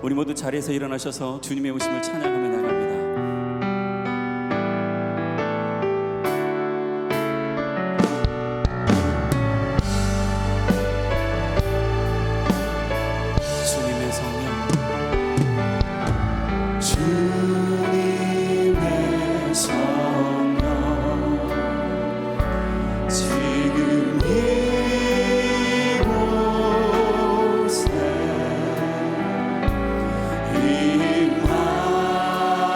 우리 모두 자리에서 일어나셔서 주님의 오심을 찬양하며 나갑니다. 주님의 성령, 주님의 성령 지금 이곳에 임하옵소서.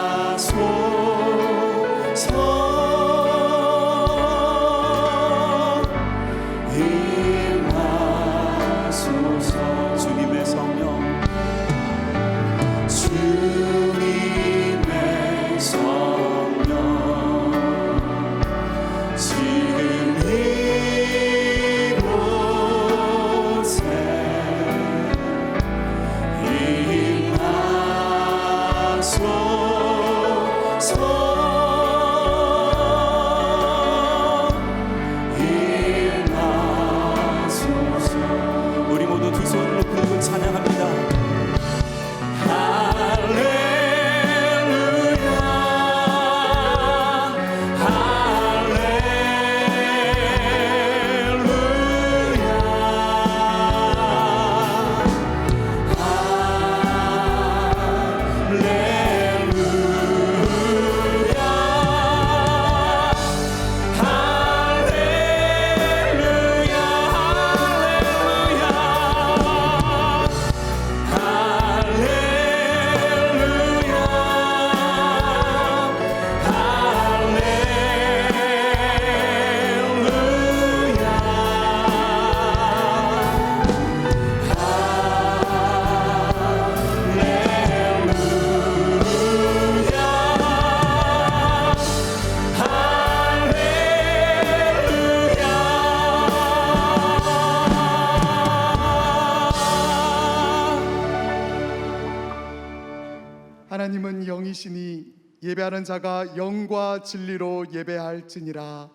영이시니 예배하는 자가 영과 진리로 예배할지니라.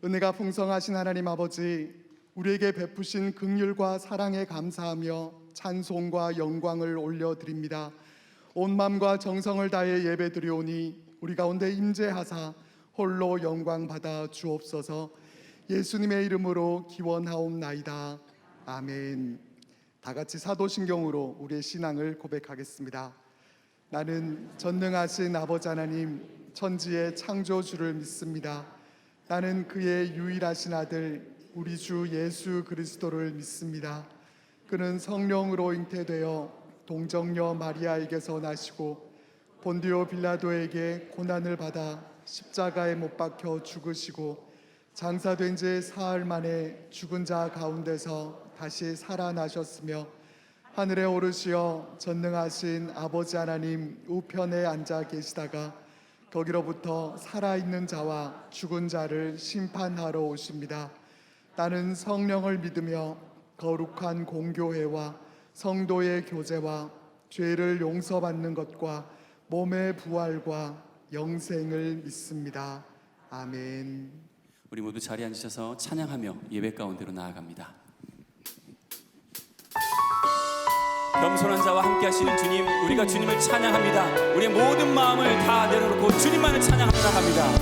은혜가 풍성하신 하나님 아버지, 우리에게 베푸신 긍휼과 사랑에 감사하며 찬송과 영광을 올려드립니다. 온 마음과 정성을 다해 예배드리오니 우리 가운데 임재하사 홀로 영광 받아 주옵소서. 예수님의 이름으로 기원하옵나이다. 아멘. 다 같이 사도신경으로 우리의 신앙을 고백하겠습니다. 나는 전능하신 아버지 하나님, 천지의 창조주를 믿습니다. 나는 그의 유일하신 아들 우리 주 예수 그리스도를 믿습니다. 그는 성령으로 잉태되어 동정녀 마리아에게서 나시고 본디오 빌라도에게 고난을 받아 십자가에 못 박혀 죽으시고 장사된 지 사흘 만에 죽은 자 가운데서 다시 살아나셨으며 하늘에 오르시어 전능하신 아버지 하나님 우편에 앉아 계시다가 거기로부터 살아있는 자와 죽은 자를 심판하러 오십니다. 나는 성령을 믿으며 거룩한 공교회와 성도의 교제와 죄를 용서받는 것과 몸의 부활과 영생을 믿습니다. 아멘. 우리 모두 자리에 앉으셔서 찬양하며 예배 가운데로 나아갑니다. 겸손한 자와 함께 하시는 주님, 우리가 주님을 찬양합니다. 우리의 모든 마음을 다 내려놓고 주님만을 찬양하며 나갑니다.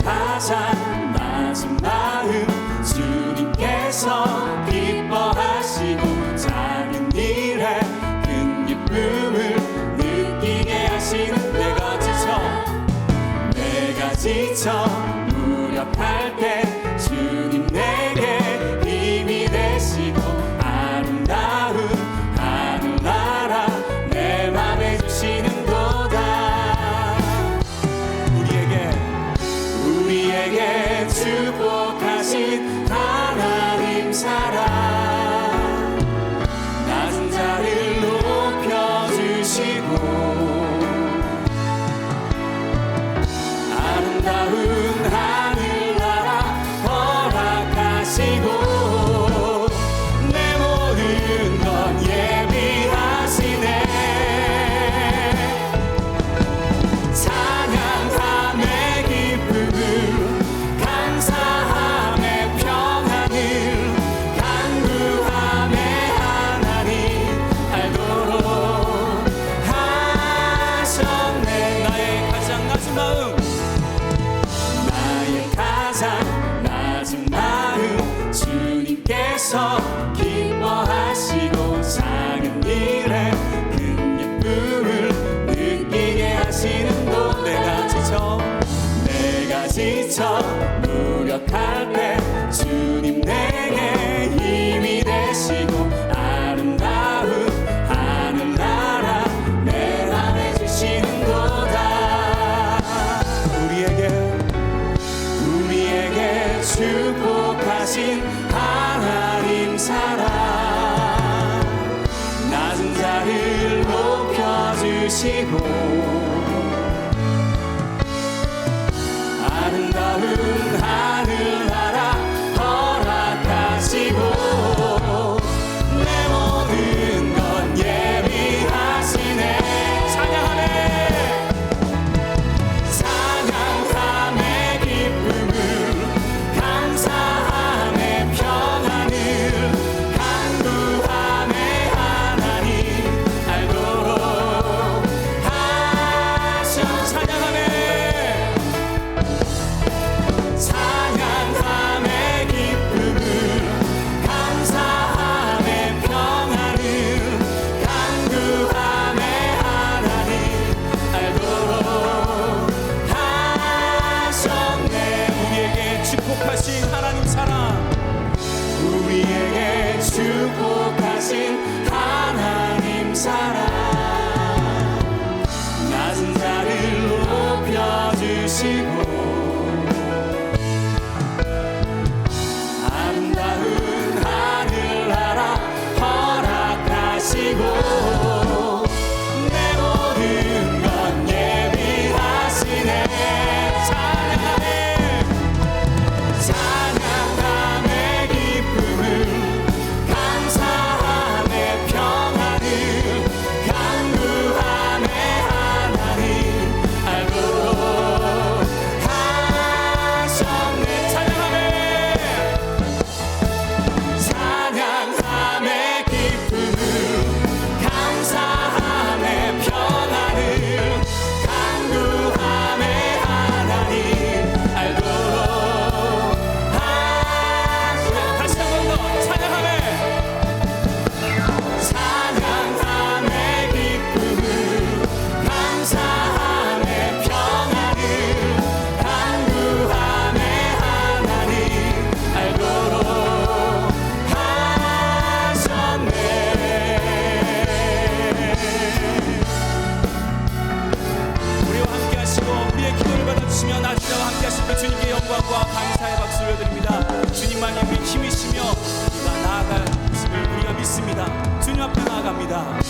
가장 낮은 마음 주님께서 기뻐하시고 작은 일에 큰 기쁨을 느끼게 하시는 내가 지쳐 무력할 때 주님 내게 힘이 되시고 아름다운 하늘나라 내 맘에 주시는 도다. 우리에게 축복하신 하나님 사랑, 낮은 자를 높여주시고 아름다운 하늘나라 허락하시고 내 모든 것 예비하시네. 찬양함의 기쁨을 감사함의 평안을 간구함의 하나님 알도록 하셨네. 나의 가장 낮은 마음, 나의 가장 낮은 마음 주님께서 기뻐하시고 작은 일에 큰 기쁨을 느끼게 하시는 도. 내가 지쳐 무력할 때 주님 내게 힘이 되시고 아름다운 하늘나라 내 맘에 주시는 도다. 우리에게 축복하신 하나님 사랑, 낮은 자를 높여주시고 아름다운 하늘나라 허락하시고 내 모든 것 예비하시네. 찬양함의 기쁨을 감사함의 평안을 간구함의 하나님 알도록 찬양함의 기쁨을 감사함의 평안을 간구함의 하나님 알도록 하셨네. 우리에게 축복하신 하나님 사랑, 우리에게 축복하신 하나님 사랑, 낮은 자를 높여주시고 아름다운 하늘나라 허락하시고 내 모든 것 예비하시네. 찬양함의 기쁨을 겸손자와 함께 하신 그 주님께 영광과 감사의 박수 올려드립니다. 주님만이 우리 힘이시며 우리가 나아갈 것을 우리가 믿습니다. 주님 앞에 나아갑니다. 아멘.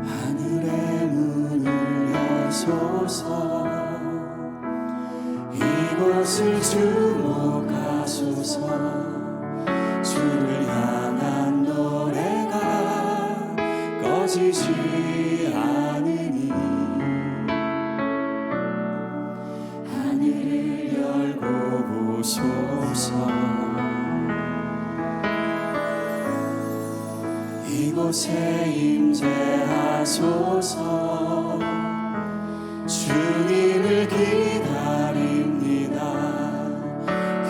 하늘의 문을 여소서 이곳을 주목하소서 주를 향한 노래가 꺼지지 않으니 하늘을 열고 보소서 이곳에 임재하소서 주님을 기다립니다.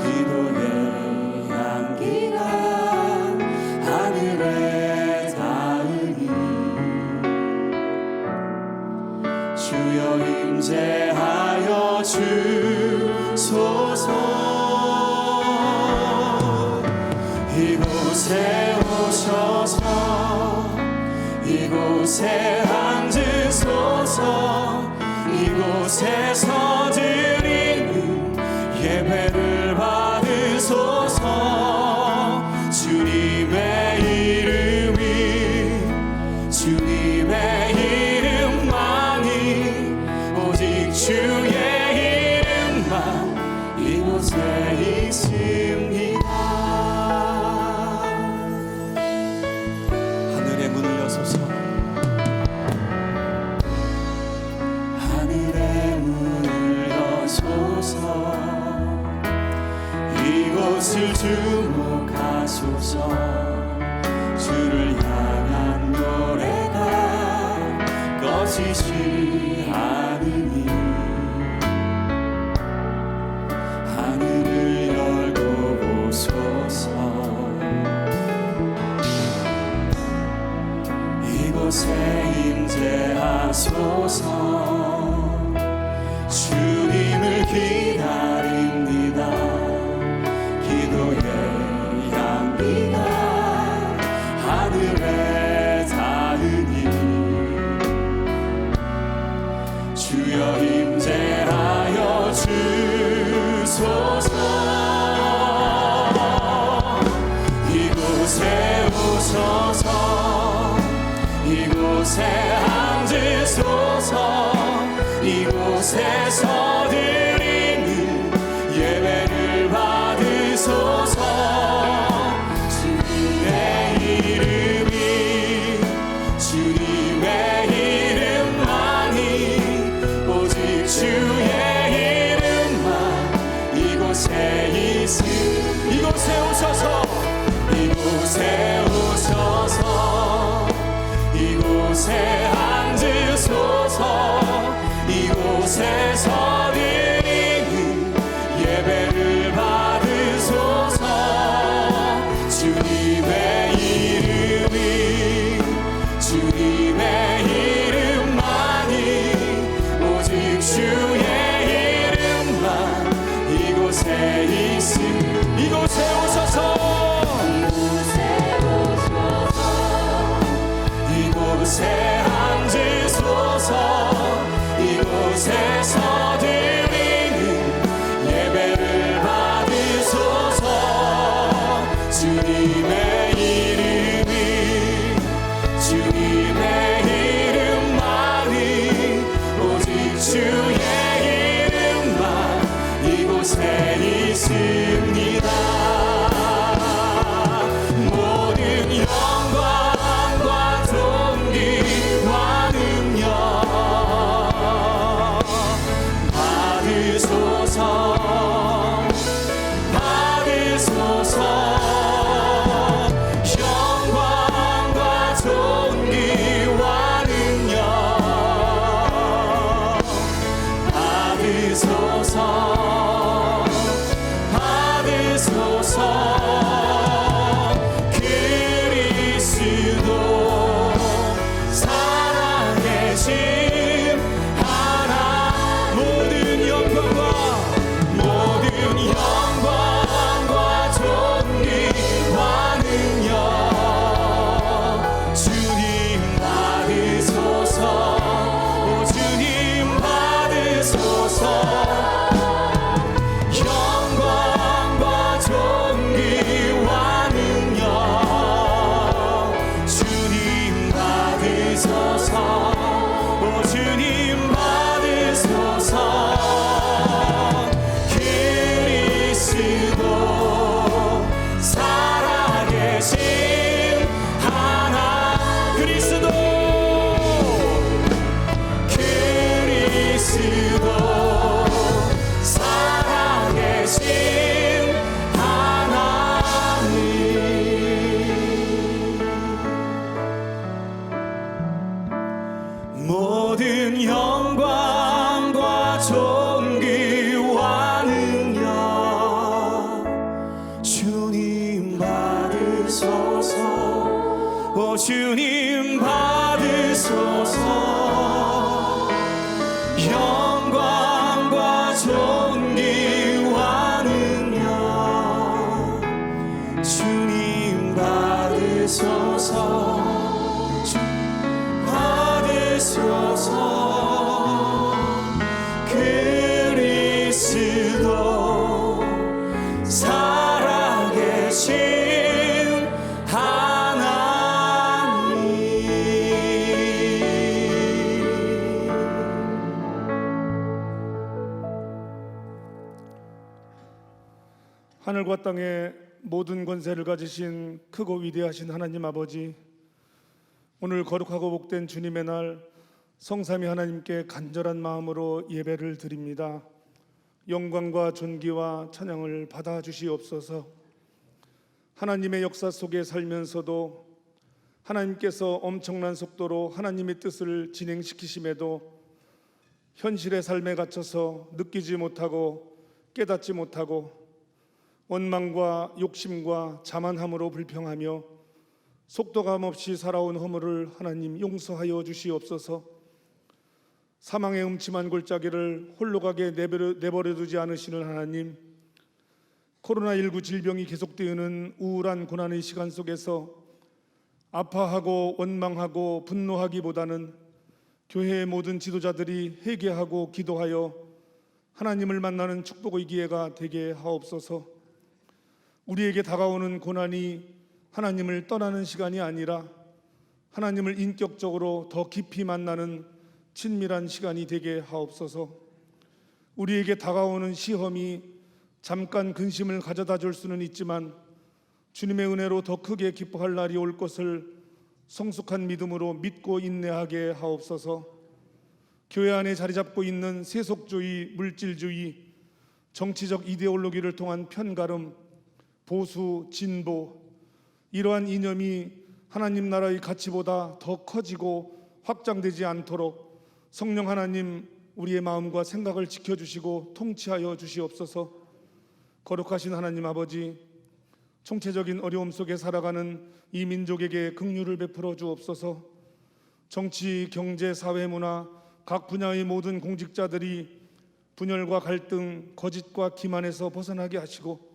기도의 향기가 하늘에 닿으니 주여 임재하여 주소서 이곳에 오셔서 이곳에 앉으소서 이곳에서 드리는 예배를 받으소서 주님의 이름만이 오직 주의 이름만 이곳에 있습니다. 하늘의 문을 여소서 하늘의 문을 여소서 이곳을 주목하소서 주를 향한 노래가 꺼지지 않으니 하늘을 열고 보소서 이곳에 임재하소서 주님을 기다립니다. 기도의 향기가 하늘에 닿으니 주여 임재하여 주소서 이곳에 오셔서 이곳에 앉으소서 이곳에서 드리는 예배를 받으소서 주님의 이름만이 오직 주의 이름만 이곳에 이곳에 오셔서 이곳에 앉으소서 이곳에서 드리는 예배를 받으소서 주님의 이름만이 오직 주의 이름만 이곳에 있음 이곳에 오셔서 이곳에 앉으소서 이곳에서 받으소서. 오 주님 받으소서. 그리스도 살아계신 하나. 그리스도 살아계신 하나님. 모든 영광과 존귀와 능력 주님 받으소서. 오 주님 받으소서. 영광과 존귀와 능력 주님 받으소서. 받으소서. 그리스도 살아계신 하나님. 하늘과 땅의 모든 권세를 가지신 크고 위대하신 하나님 아버지, 오늘 거룩하고 복된 주님의 날 성삼위 하나님께 간절한 마음으로 예배를 드립니다. 영광과 존귀와 찬양을 받아 주시옵소서. 하나님의 역사 속에 살면서도 하나님께서 엄청난 속도로 하나님의 뜻을 진행시키심에도 현실의 삶에 갇혀서 느끼지 못하고 깨닫지 못하고 원망과 욕심과 자만함으로 불평하며 속도감 없이 살아온 허물을 하나님 용서하여 주시옵소서. 사망의 음침한 골짜기를 홀로 가게 내버려 두지 않으시는 하나님, 코로나19 질병이 계속되는 우울한 고난의 시간 속에서 아파하고 원망하고 분노하기보다는 교회의 모든 지도자들이 회개하고 기도하여 하나님을 만나는 축복의 기회가 되게 하옵소서. 우리에게 다가오는 고난이 하나님을 떠나는 시간이 아니라 하나님을 인격적으로 더 깊이 만나는 친밀한 시간이 되게 하옵소서. 우리에게 다가오는 시험이 잠깐 근심을 가져다 줄 수는 있지만 주님의 은혜로 더 크게 기뻐할 날이 올 것을 성숙한 믿음으로 믿고 인내하게 하옵소서. 교회 안에 자리 잡고 있는 세속주의, 물질주의, 정치적 이데올로기를 통한 편가름, 보수, 진보, 이러한 이념이 하나님 나라의 가치보다 더 커지고 확장되지 않도록 성령 하나님 우리의 마음과 생각을 지켜주시고 통치하여 주시옵소서. 거룩하신 하나님 아버지, 총체적인 어려움 속에 살아가는 이 민족에게 긍휼을 베풀어 주옵소서. 정치, 경제, 사회, 문화 각 분야의 모든 공직자들이 분열과 갈등, 거짓과 기만에서 벗어나게 하시고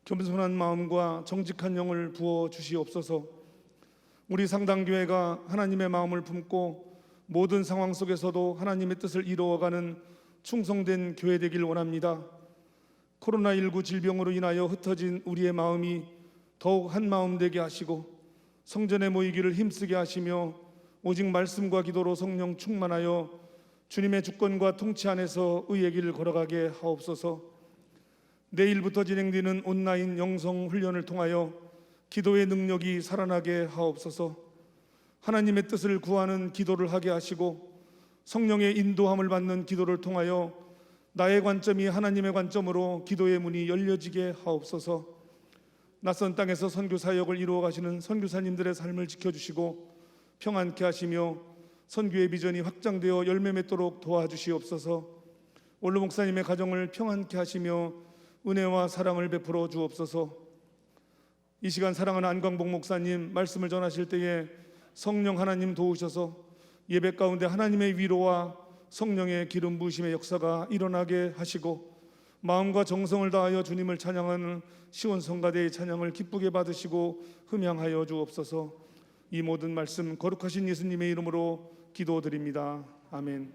겸손한 마음과 정직한 영을 부어 주시옵소서. 우리 상당교회가 하나님의 마음을 품고 모든 상황 속에서도 하나님의 뜻을 이루어가는 충성된 교회 되길 원합니다. 코로나19 질병으로 인하여 흩어진 우리의 마음이 더욱 한 마음 되게 하시고 성전에 모이기를 힘쓰게 하시며 오직 말씀과 기도로 성령 충만하여 주님의 주권과 통치 안에서 의의 길을 걸어가게 하옵소서. 내일부터 진행되는 온라인 영성 훈련을 통하여 기도의 능력이 살아나게 하옵소서. 하나님의 뜻을 구하는 기도를 하게 하시고 성령의 인도함을 받는 기도를 통하여 나의 관점이 하나님의 관점으로 기도의 문이 열려지게 하옵소서. 낯선 땅에서 선교 사역을 이루어 가시는 선교사님들의 삶을 지켜주시고 평안케 하시며 선교의 비전이 확장되어 열매 맺도록 도와주시옵소서. 원로 목사님의 가정을 평안케 하시며 은혜와 사랑을 베풀어 주옵소서. 이 시간 사랑하는 안광복 목사님 말씀을 전하실 때에 성령 하나님 도우셔서 예배 가운데 하나님의 위로와 성령의 기름 부으심의 역사가 일어나게 하시고 마음과 정성을 다하여 주님을 찬양하는 시온성가대의 찬양을 기쁘게 받으시고 흠양하여 주옵소서. 이 모든 말씀 거룩하신 예수님의 이름으로 기도드립니다. 아멘.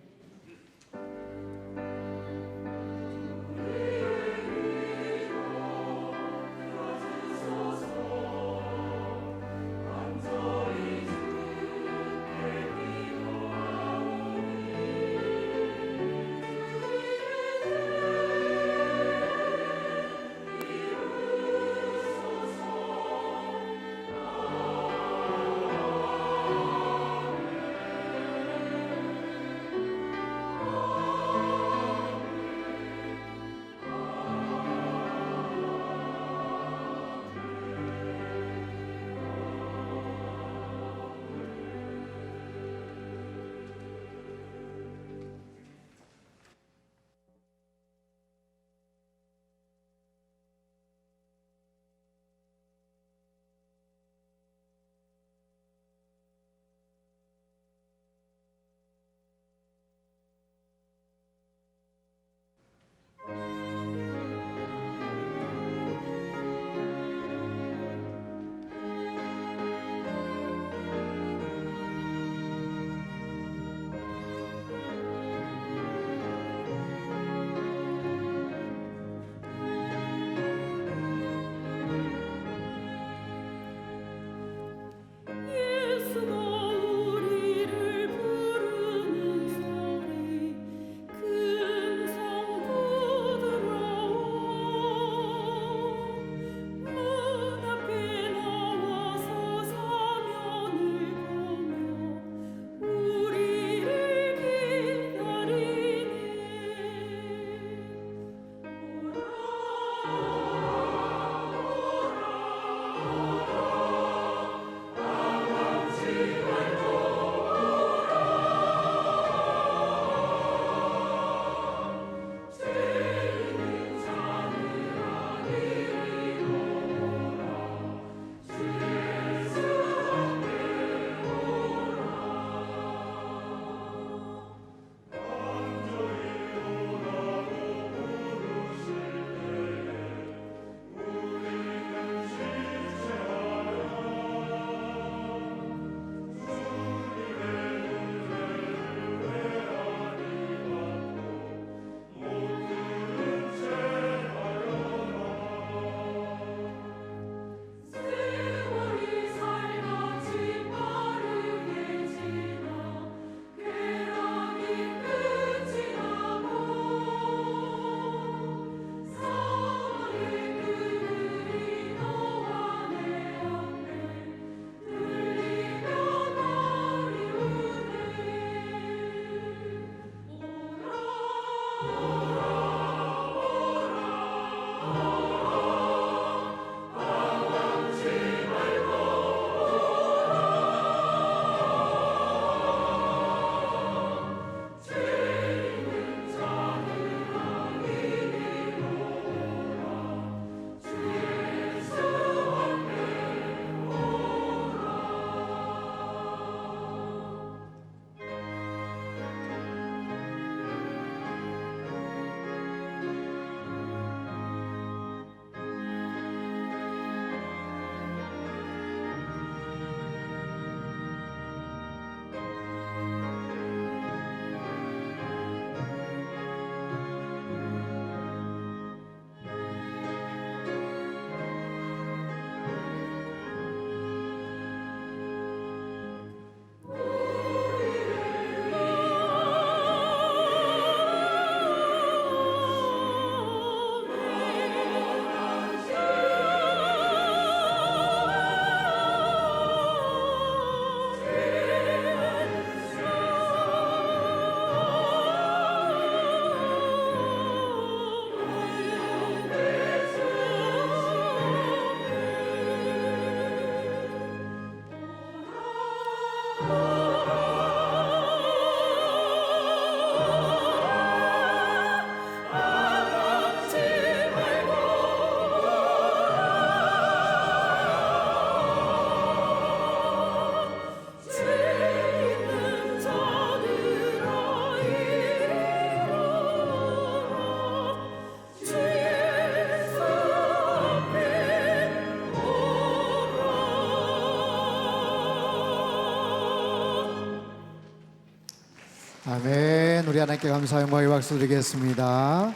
아멘. 우리 하나님께 감사 영광의 박수 드리겠습니다.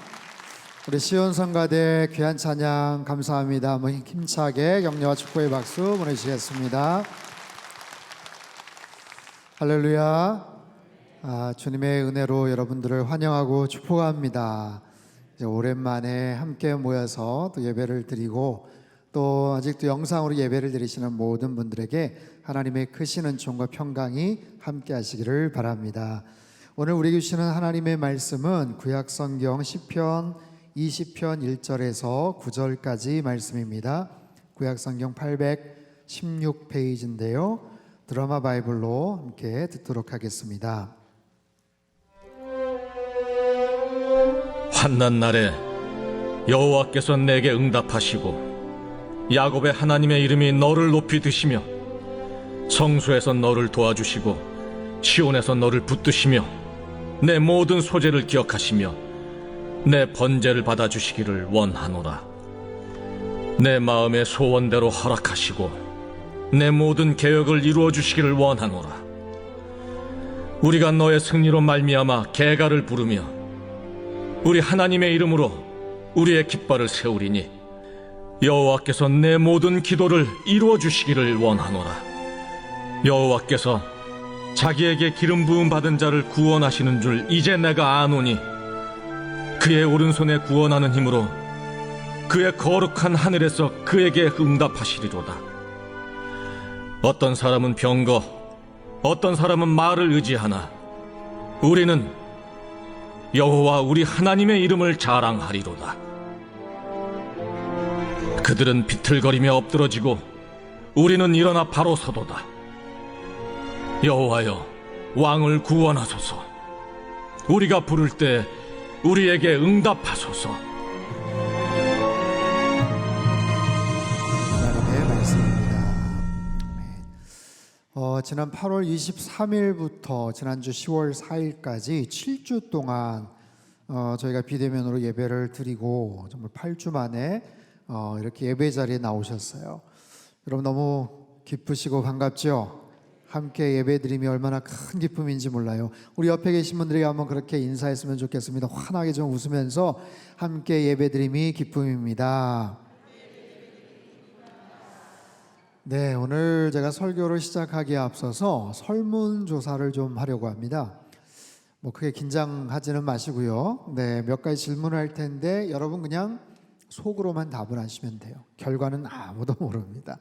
우리 시온 성가대 귀한 찬양 감사합니다. 한번 힘차게 격려와 축복의 박수 보내주시겠습니다. 할렐루야. 주님의 은혜로 여러분들을 환영하고 축복합니다. 이제 오랜만에 함께 모여서 또 예배를 드리고 또 아직도 영상으로 예배를 드리시는 모든 분들에게 하나님의 크신 은총과 평강이 함께 하시기를 바랍니다. 오늘 우리에게 주시는 하나님의 말씀은 구약성경 시편 20편 1절에서 9절까지 말씀입니다. 구약성경 816페이지인데요. 드라마 바이블로 함께 듣도록 하겠습니다. 환난 날에 여호와께서 내게 응답하시고 야곱의 하나님의 이름이 너를 높이 드시며 성소에서 너를 도와주시고 시온에서 너를 붙드시며 내 모든 소재를 기억하시며 내 번제를 받아주시기를 원하노라. 내 마음의 소원대로 허락하시고 내 모든 계획을 이루어 주시기를 원하노라. 우리가 너의 승리로 말미암아 계가를 부르며 우리 하나님의 이름으로 우리의 깃발을 세우리니 여호와께서 내 모든 기도를 이루어 주시기를 원하노라. 여호와께서 자기에게 기름 부음 받은 자를 구원하시는 줄 이제 내가 아노니 그의 오른손에 구원하는 힘으로 그의 거룩한 하늘에서 그에게 응답하시리로다. 어떤 사람은 병거, 어떤 사람은 말을 의지하나 우리는 여호와 우리 하나님의 이름을 자랑하리로다. 그들은 비틀거리며 엎드러지고 우리는 일어나 바로 서도다. 여호와여, 왕을 구원하소서. 우리가 부를 때 우리에게 응답하소서. 하나님의 말씀입니다. 지난 8월 23일부터 지난주 10월 4일까지 7주 동안 저희가 비대면으로 예배를 드리고 정말 8주 만에 이렇게 예배 자리에 나오셨어요. 여러분 너무 기쁘시고 반갑죠? 함께 예배드림이 얼마나 큰 기쁨인지 몰라요. 우리 옆에 계신 분들에게 한번 그렇게 인사했으면 좋겠습니다. 환하게 좀 웃으면서 함께 예배드림이 기쁨입니다. 네, 오늘 제가 설교를 시작하기에 앞서서 설문조사를 좀 하려고 합니다. 뭐 크게 긴장하지는 마시고요. 네, 몇 가지 질문을 할 텐데 여러분 그냥 속으로만 답을 하시면 돼요. 결과는 아무도 모릅니다.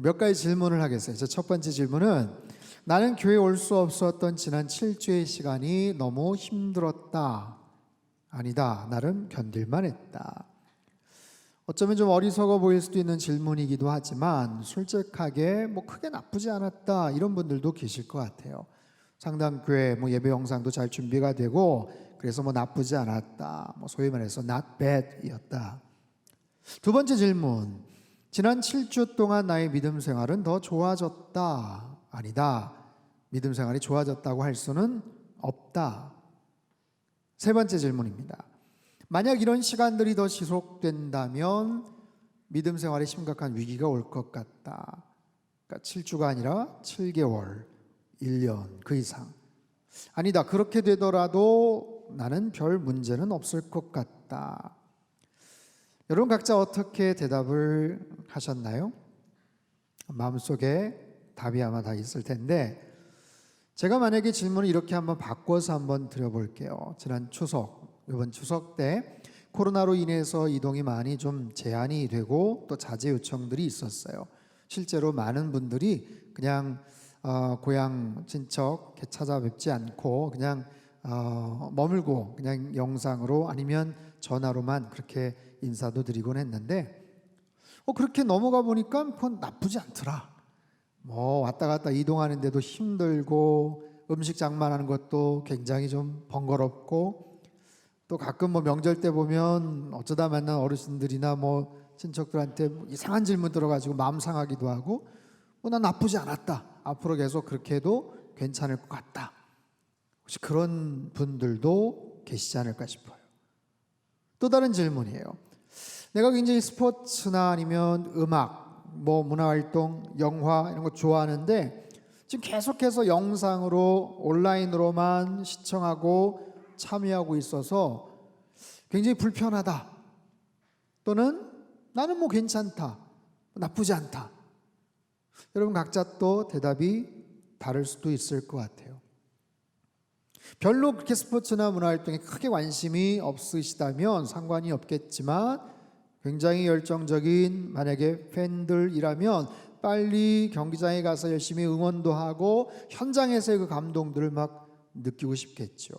몇 가지 질문을 하겠어요. 첫 번째 질문은 나는 교회에 올 수 없었던 지난 7주의 시간이 너무 힘들었다. 아니다. 나름 견딜만 했다. 어쩌면 좀 어리석어 보일 수도 있는 질문이기도 하지만 솔직하게 뭐 크게 나쁘지 않았다 이런 분들도 계실 것 같아요. 상당교회 뭐 예배 영상도 잘 준비가 되고 그래서 뭐 나쁘지 않았다. 뭐 소위 말해서 not bad이었다. 두 번째 질문. 지난 7주 동안 나의 믿음 생활은 더 좋아졌다. 아니다. 믿음 생활이 좋아졌다고 할 수는 없다. 세 번째 질문입니다. 만약 이런 시간들이 더 지속된다면 믿음 생활에 심각한 위기가 올 것 같다. 그러니까 7주가 아니라 7개월, 1년 그 이상. 아니다. 그렇게 되더라도 나는 별 문제는 없을 것 같다. 여러분 각자 어떻게 대답을 하셨나요? 마음속에 답이 아마 다 있을 텐데 제가 만약에 질문을 이렇게 한번 바꿔서 한번 드려볼게요. 지난 추석, 이번 추석 때 코로나로 인해서 이동이 많이 좀 제한이 되고 또 자제 요청들이 있었어요. 실제로 많은 분들이 그냥 고향 친척 찾아뵙지 않고 그냥 머물고 그냥 영상으로 아니면 전화로만 그렇게 인사도 드리곤 했는데 그렇게 넘어가 보니까 그건 나쁘지 않더라. 뭐 왔다 갔다 이동하는데도 힘들고 음식 장만하는 것도 굉장히 좀 번거롭고 또 가끔 뭐 명절 때 보면 어쩌다 만난 어르신들이나 뭐 친척들한테 뭐 이상한 질문 들어가지고 마음 상하기도 하고 뭐 난 나쁘지 않았다. 앞으로 계속 그렇게 해도 괜찮을 것 같다. 혹시 그런 분들도 계시지 않을까 싶어요. 또 다른 질문이에요. 내가 굉장히 스포츠나 아니면 음악, 뭐 문화활동, 영화 이런 거 좋아하는데 지금 계속해서 영상으로 온라인으로만 시청하고 참여하고 있어서 굉장히 불편하다. 또는 나는 뭐 괜찮다. 나쁘지 않다. 여러분 각자 또 대답이 다를 수도 있을 것 같아요. 별로 그렇게 스포츠나 문화활동에 크게 관심이 없으시다면 상관이 없겠지만 굉장히 열정적인 만약에 팬들이라면 빨리 경기장에 가서 열심히 응원도 하고 현장에서의 그 감동들을 막 느끼고 싶겠죠.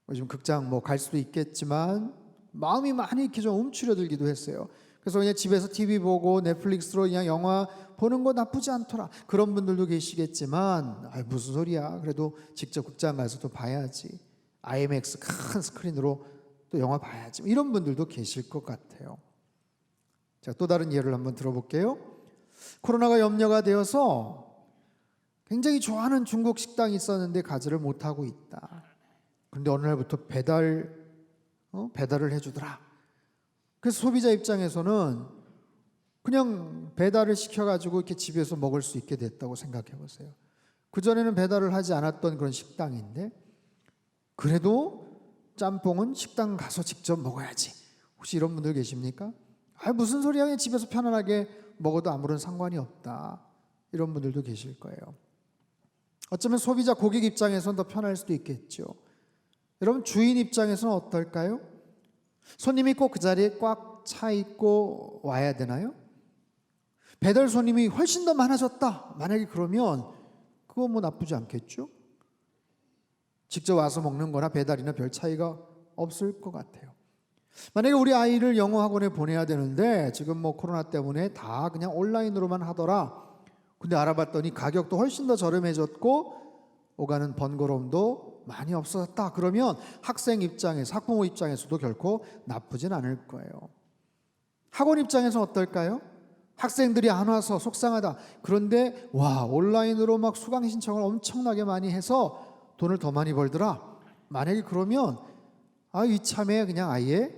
요즘 극장 뭐 갈 수도 있겠지만 마음이 많이 이렇게 좀 움츠려들기도 했어요. 그래서 그냥 집에서 TV 보고 넷플릭스로 그냥 영화 보는 거 나쁘지 않더라. 그런 분들도 계시겠지만 무슨 소리야. 그래도 직접 극장 가서 또 봐야지. IMAX 큰 스크린으로 또 영화 봐야지. 이런 분들도 계실 것 같아요. 자, 또 다른 예를 한번 들어볼게요. 코로나가 염려가 되어서 굉장히 좋아하는 중국 식당이 있었는데 가지를 못하고 있다. 그런데 어느 날부터 배달을 해주더라. 그래서 소비자 입장에서는 그냥 배달을 시켜가지고 이렇게 집에서 먹을 수 있게 됐다고 생각해 보세요. 그전에는 배달을 하지 않았던 그런 식당인데 그래도 짬뽕은 식당 가서 직접 먹어야지. 혹시 이런 분들 계십니까? 무슨 소리야, 그냥 집에서 편안하게 먹어도 아무런 상관이 없다. 이런 분들도 계실 거예요. 어쩌면 소비자 고객 입장에서는 더 편할 수도 있겠죠. 여러분 주인 입장에서는 어떨까요? 손님이 꼭 그 자리에 꽉 차 있고 와야 되나요? 배달 손님이 훨씬 더 많아졌다. 만약에 그러면 그거 뭐 나쁘지 않겠죠? 직접 와서 먹는 거나 배달이나 별 차이가 없을 것 같아요. 만약에 우리 아이를 영어 학원에 보내야 되는데 지금 뭐 코로나 때문에 다 그냥 온라인으로만 하더라. 근데 알아봤더니 가격도 훨씬 더 저렴해졌고 오가는 번거로움도 많이 없어졌다. 그러면 학생 입장에서, 학부모 입장에서도 결코 나쁘진 않을 거예요. 학원 입장에서 어떨까요? 학생들이 안 와서 속상하다. 그런데 온라인으로 막 수강 신청을 엄청나게 많이 해서 돈을 더 많이 벌더라. 만약에 그러면 이참에 그냥 아예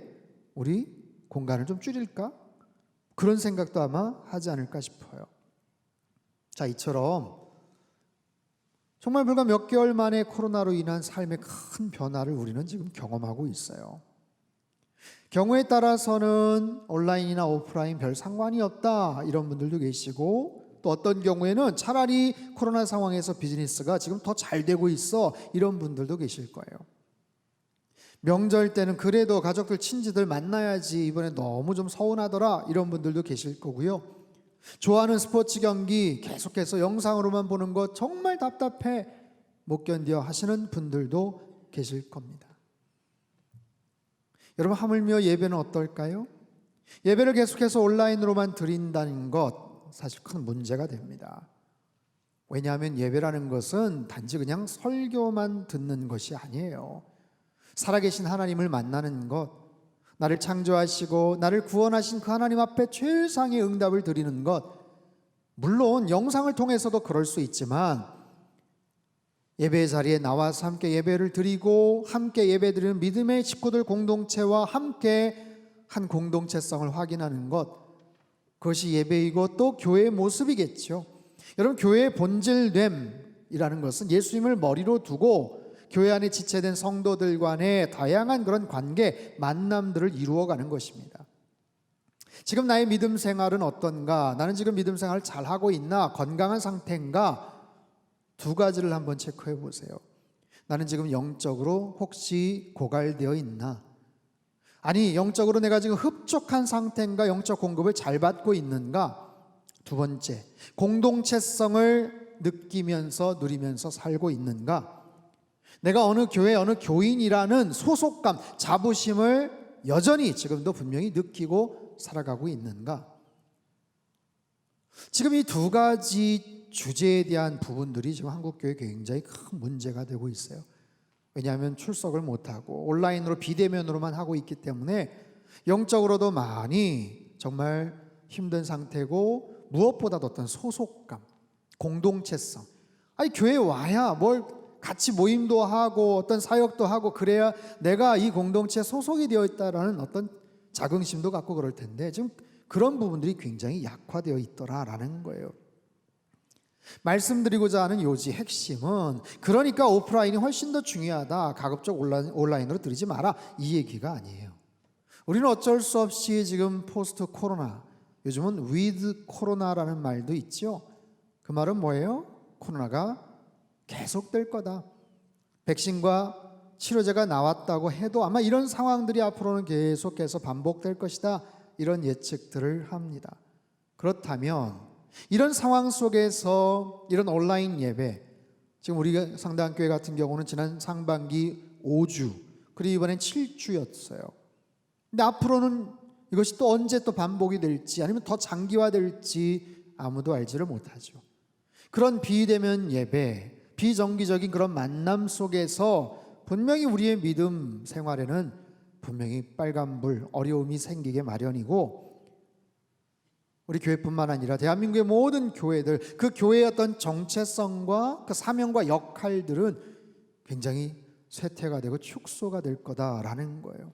우리 공간을 좀 줄일까? 그런 생각도 아마 하지 않을까 싶어요. 자, 이처럼 정말 불과 몇 개월 만에 코로나로 인한 삶의 큰 변화를 우리는 지금 경험하고 있어요. 경우에 따라서는 온라인이나 오프라인 별 상관이 없다 이런 분들도 계시고 또 어떤 경우에는 차라리 코로나 상황에서 비즈니스가 지금 더 잘 되고 있어 이런 분들도 계실 거예요. 명절 때는 그래도 가족들 친지들 만나야지 이번에 너무 좀 서운하더라 이런 분들도 계실 거고요. 좋아하는 스포츠 경기 계속해서 영상으로만 보는 거 정말 답답해 못 견뎌 하시는 분들도 계실 겁니다. 여러분 하물며 예배는 어떨까요? 예배를 계속해서 온라인으로만 드린다는 것 사실 큰 문제가 됩니다. 왜냐하면 예배라는 것은 단지 그냥 설교만 듣는 것이 아니에요. 살아계신 하나님을 만나는 것, 나를 창조하시고 나를 구원하신 그 하나님 앞에 최상의 응답을 드리는 것, 물론 영상을 통해서도 그럴 수 있지만 예배의 자리에 나와서 함께 예배를 드리고 함께 예배드리는 믿음의 식구들 공동체와 함께 한 공동체성을 확인하는 것, 그것이 예배이고 또 교회의 모습이겠죠. 여러분 교회의 본질됨이라는 것은 예수님을 머리로 두고 교회 안에 지체된 성도들 간의 다양한 그런 관계, 만남들을 이루어가는 것입니다. 지금 나의 믿음 생활은 어떤가? 나는 지금 믿음 생활을 잘하고 있나? 건강한 상태인가? 두 가지를 한번 체크해 보세요. 나는 지금 영적으로 혹시 고갈되어 있나? 아니 영적으로 내가 지금 흡족한 상태인가? 영적 공급을 잘 받고 있는가? 두 번째, 공동체성을 느끼면서 누리면서 살고 있는가? 내가 어느 교회 어느 교인이라는 소속감, 자부심을 여전히 지금도 분명히 느끼고 살아가고 있는가? 지금 이 두 가지 주제에 대한 부분들이 지금 한국교회에 굉장히 큰 문제가 되고 있어요. 왜냐하면 출석을 못하고 온라인으로 비대면으로만 하고 있기 때문에 영적으로도 많이 정말 힘든 상태고, 무엇보다도 어떤 소속감, 공동체성. 아니 교회 와야 뭘 같이 모임도 하고 어떤 사역도 하고 그래야 내가 이 공동체에 소속이 되어 있다라는 어떤 자긍심도 갖고 그럴 텐데, 지금 그런 부분들이 굉장히 약화되어 있더라라는 거예요. 말씀드리고자 하는 요지 핵심은, 그러니까 오프라인이 훨씬 더 중요하다, 가급적 온라인으로 들이지 마라, 이 얘기가 아니에요. 우리는 어쩔 수 없이 지금 포스트 코로나, 요즘은 위드 코로나라는 말도 있죠. 그 말은 뭐예요? 코로나가 계속될 거다. 백신과 치료제가 나왔다고 해도 아마 이런 상황들이 앞으로는 계속해서 반복될 것이다, 이런 예측들을 합니다. 그렇다면 이런 상황 속에서 이런 온라인 예배, 지금 우리 상당교회 같은 경우는 지난 상반기 5주, 그리고 이번엔 7주였어요. 근데 앞으로는 이것이 또 언제 또 반복이 될지, 아니면 더 장기화될지 아무도 알지를 못하죠. 그런 비대면 예배, 비정기적인 그런 만남 속에서 분명히 우리의 믿음 생활에는 분명히 빨간불, 어려움이 생기게 마련이고, 우리 교회뿐만 아니라 대한민국의 모든 교회들, 그 교회의 어떤 정체성과 그 사명과 역할들은 굉장히 쇠퇴가 되고 축소가 될 거다라는 거예요.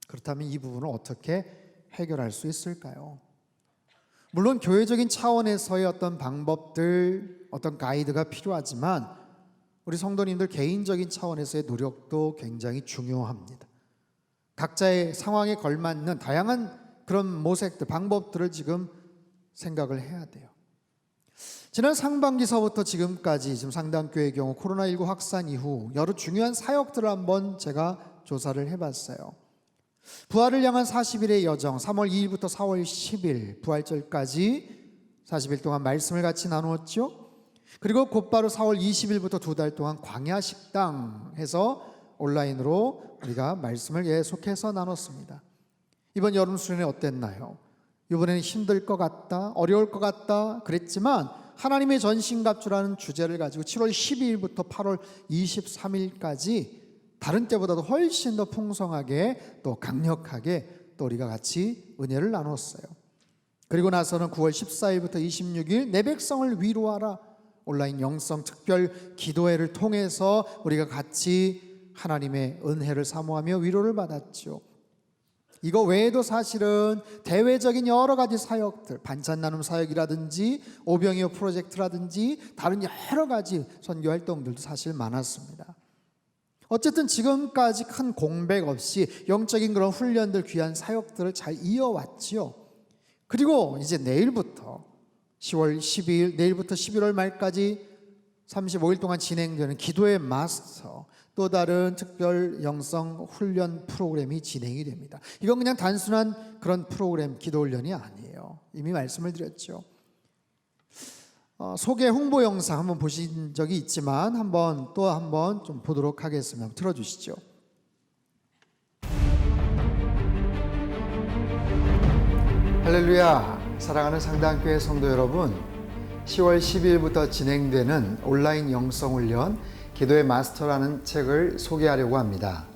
그렇다면 이 부분을 어떻게 해결할 수 있을까요? 물론 교회적인 차원에서의 어떤 방법들, 어떤 가이드가 필요하지만 우리 성도님들 개인적인 차원에서의 노력도 굉장히 중요합니다. 각자의 상황에 걸맞는 다양한 그런 모색들, 방법들을 지금 생각을 해야 돼요. 지난 상반기서부터 지금까지 지금 상당교회의 경우 코로나19 확산 이후 여러 중요한 사역들을 한번 제가 조사를 해봤어요. 부활을 향한 40일의 여정, 3월 2일부터 4월 10일 부활절까지 40일 동안 말씀을 같이 나누었죠. 그리고 곧바로 4월 20일부터 2달 동안 광야식당 해서 온라인으로 우리가 말씀을 계속해서 나눴습니다. 이번 여름 수련회 어땠나요? 이번에는 힘들 것 같다, 어려울 것 같다 그랬지만 하나님의 전신갑주라는 주제를 가지고 7월 12일부터 8월 23일까지 다른 때보다도 훨씬 더 풍성하게 또 강력하게 또 우리가 같이 은혜를 나눴어요. 그리고 나서는 9월 14일부터 26일 내 백성을 위로하라 온라인 영성 특별 기도회를 통해서 우리가 같이 하나님의 은혜를 사모하며 위로를 받았죠. 이거 외에도 사실은 대외적인 여러 가지 사역들, 반찬 나눔 사역이라든지 오병이어 프로젝트라든지 다른 여러 가지 선교 활동들도 사실 많았습니다. 어쨌든 지금까지 큰 공백 없이 영적인 그런 훈련들, 귀한 사역들을 잘 이어왔지요. 그리고 이제 내일부터 10월 12일, 내일부터 11월 말까지 35일 동안 진행되는 기도의 마스터, 또 다른 특별 영성 훈련 프로그램이 진행이 됩니다. 이건 그냥 단순한 그런 프로그램, 기도 훈련이 아니에요. 이미 말씀을 드렸죠. 소개 홍보 영상 한번 보신 적이 있지만 한번 좀 보도록 하겠습니다. 틀어주시죠. 할렐루야, 사랑하는 상당교회 성도 여러분, 10월 12일부터 진행되는 온라인 영성훈련 기도의 마스터라는 책을 소개하려고 합니다.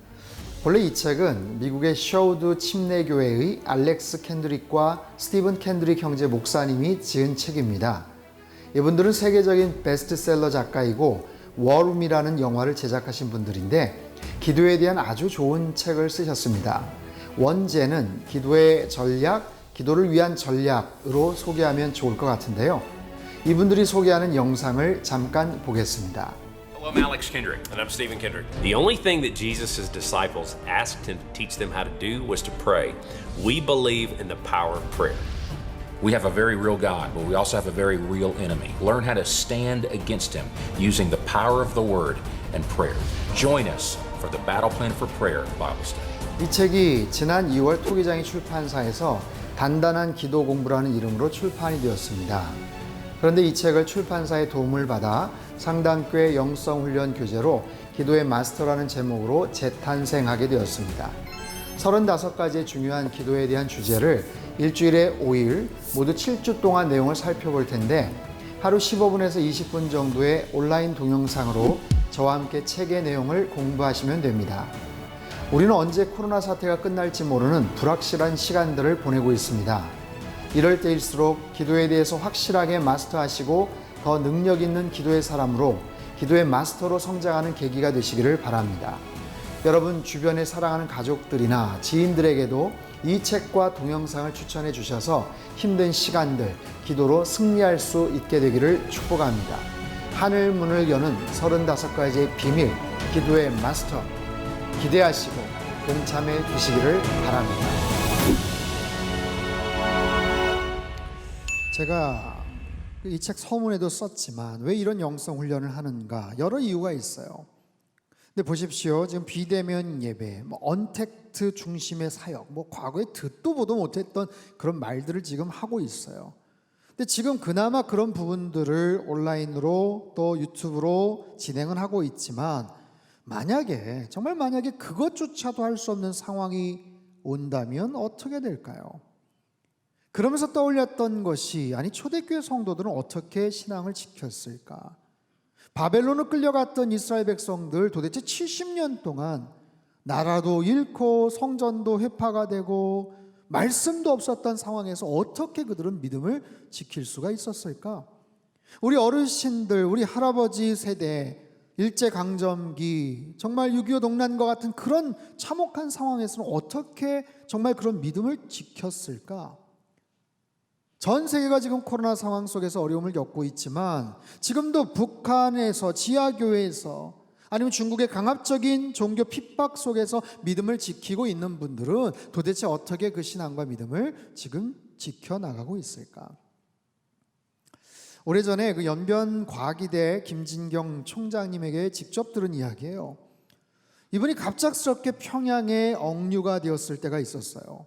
본래 이 책은 미국의 셔우드 침례교회의 알렉스 캔드릭과 스티븐 캔드릭 형제 목사님이 지은 책입니다. 이분들은 세계적인 베스트셀러 작가이고 워룸이라는 영화를 제작하신 분들인데 기도에 대한 아주 좋은 책을 쓰셨습니다. 원제는 기도의 전략, 기도를 위한 전략으로 소개하면 좋을 것 같은데요. 이분들이 소개하는 영상을 잠깐 보겠습니다. Hello, I'm Alex Kendrick. And I'm Stephen Kendrick. The only thing that Jesus' disciples asked him to teach them how to do was to pray. We believe in the power of prayer. We have a very real God, but we also have a very real enemy. Learn how to stand against him using the power of the Word and prayer. Join us for the Battle Plan for Prayer Bible Study. 이 책이 지난 2월 토기장이 출판사에서 단단한 기도 공부라는 이름으로 출판이 되었습니다. 그런데 이 책을 출판사의 도움을 받아 상당교회 영성훈련 교재로 기도의 마스터라는 제목으로 재탄생하게 되었습니다. 35가지의 중요한 기도에 대한 주제를 일주일에 5일 모두 7주 동안 내용을 살펴볼 텐데 하루 15분에서 20분 정도의 온라인 동영상으로 저와 함께 책의 내용을 공부하시면 됩니다. 우리는 언제 코로나 사태가 끝날지 모르는 불확실한 시간들을 보내고 있습니다. 이럴 때일수록 기도에 대해서 확실하게 마스터하시고 더 능력 있는 기도의 사람으로 기도의 마스터로 성장하는 계기가 되시기를 바랍니다. 여러분 주변에 사랑하는 가족들이나 지인들에게도 이 책과 동영상을 추천해 주셔서 힘든 시간들 기도로 승리할 수 있게 되기를 축복합니다. 하늘 문을 여는 35가지의 비밀 기도의 마스터 기대하시고 동참해 주시기를 바랍니다. 제가 이 책 서문에도 썼지만 왜 이런 영성 훈련을 하는가 여러 이유가 있어요. 근데 보십시오. 지금 비대면 예배, 언택트 중심의 사역, 과거에 듣도 보도 못했던 그런 말들을 지금 하고 있어요. 근데 지금 그나마 그런 부분들을 온라인으로 또 유튜브로 진행은 하고 있지만 정말 만약에 그것조차도 할 수 없는 상황이 온다면 어떻게 될까요? 그러면서 떠올렸던 것이 초대교회 성도들은 어떻게 신앙을 지켰을까? 바벨론으로 끌려갔던 이스라엘 백성들 도대체 70년 동안 나라도 잃고 성전도 회파가 되고 말씀도 없었던 상황에서 어떻게 그들은 믿음을 지킬 수가 있었을까? 우리 어르신들, 우리 할아버지 세대 일제강점기 정말 6.25 동란과 같은 그런 참혹한 상황에서는 어떻게 정말 그런 믿음을 지켰을까? 전 세계가 지금 코로나 상황 속에서 어려움을 겪고 있지만 지금도 북한에서 지하교회에서 아니면 중국의 강압적인 종교 핍박 속에서 믿음을 지키고 있는 분들은 도대체 어떻게 그 신앙과 믿음을 지금 지켜나가고 있을까? 오래전에 그 연변과기대 김진경 총장님에게 직접 들은 이야기예요. 이분이 갑작스럽게 평양에 억류가 되었을 때가 있었어요.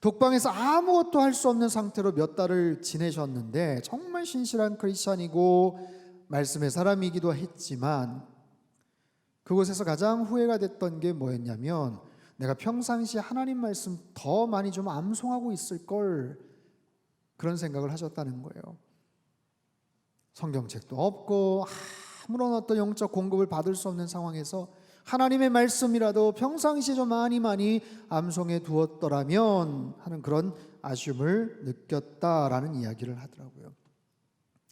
독방에서 아무것도 할 수 없는 상태로 몇 달을 지내셨는데 정말 신실한 크리스찬이고 말씀의 사람이기도 했지만 그곳에서 가장 후회가 됐던 게 뭐였냐면 내가 평상시에 하나님 말씀 더 많이 좀 암송하고 있을 걸 그런 생각을 하셨다는 거예요. 성경책도 없고 아무런 어떤 영적 공급을 받을 수 없는 상황에서 하나님의 말씀이라도 평상시에 좀 많이 암송해 두었더라면 하는 그런 아쉬움을 느꼈다라는 이야기를 하더라고요.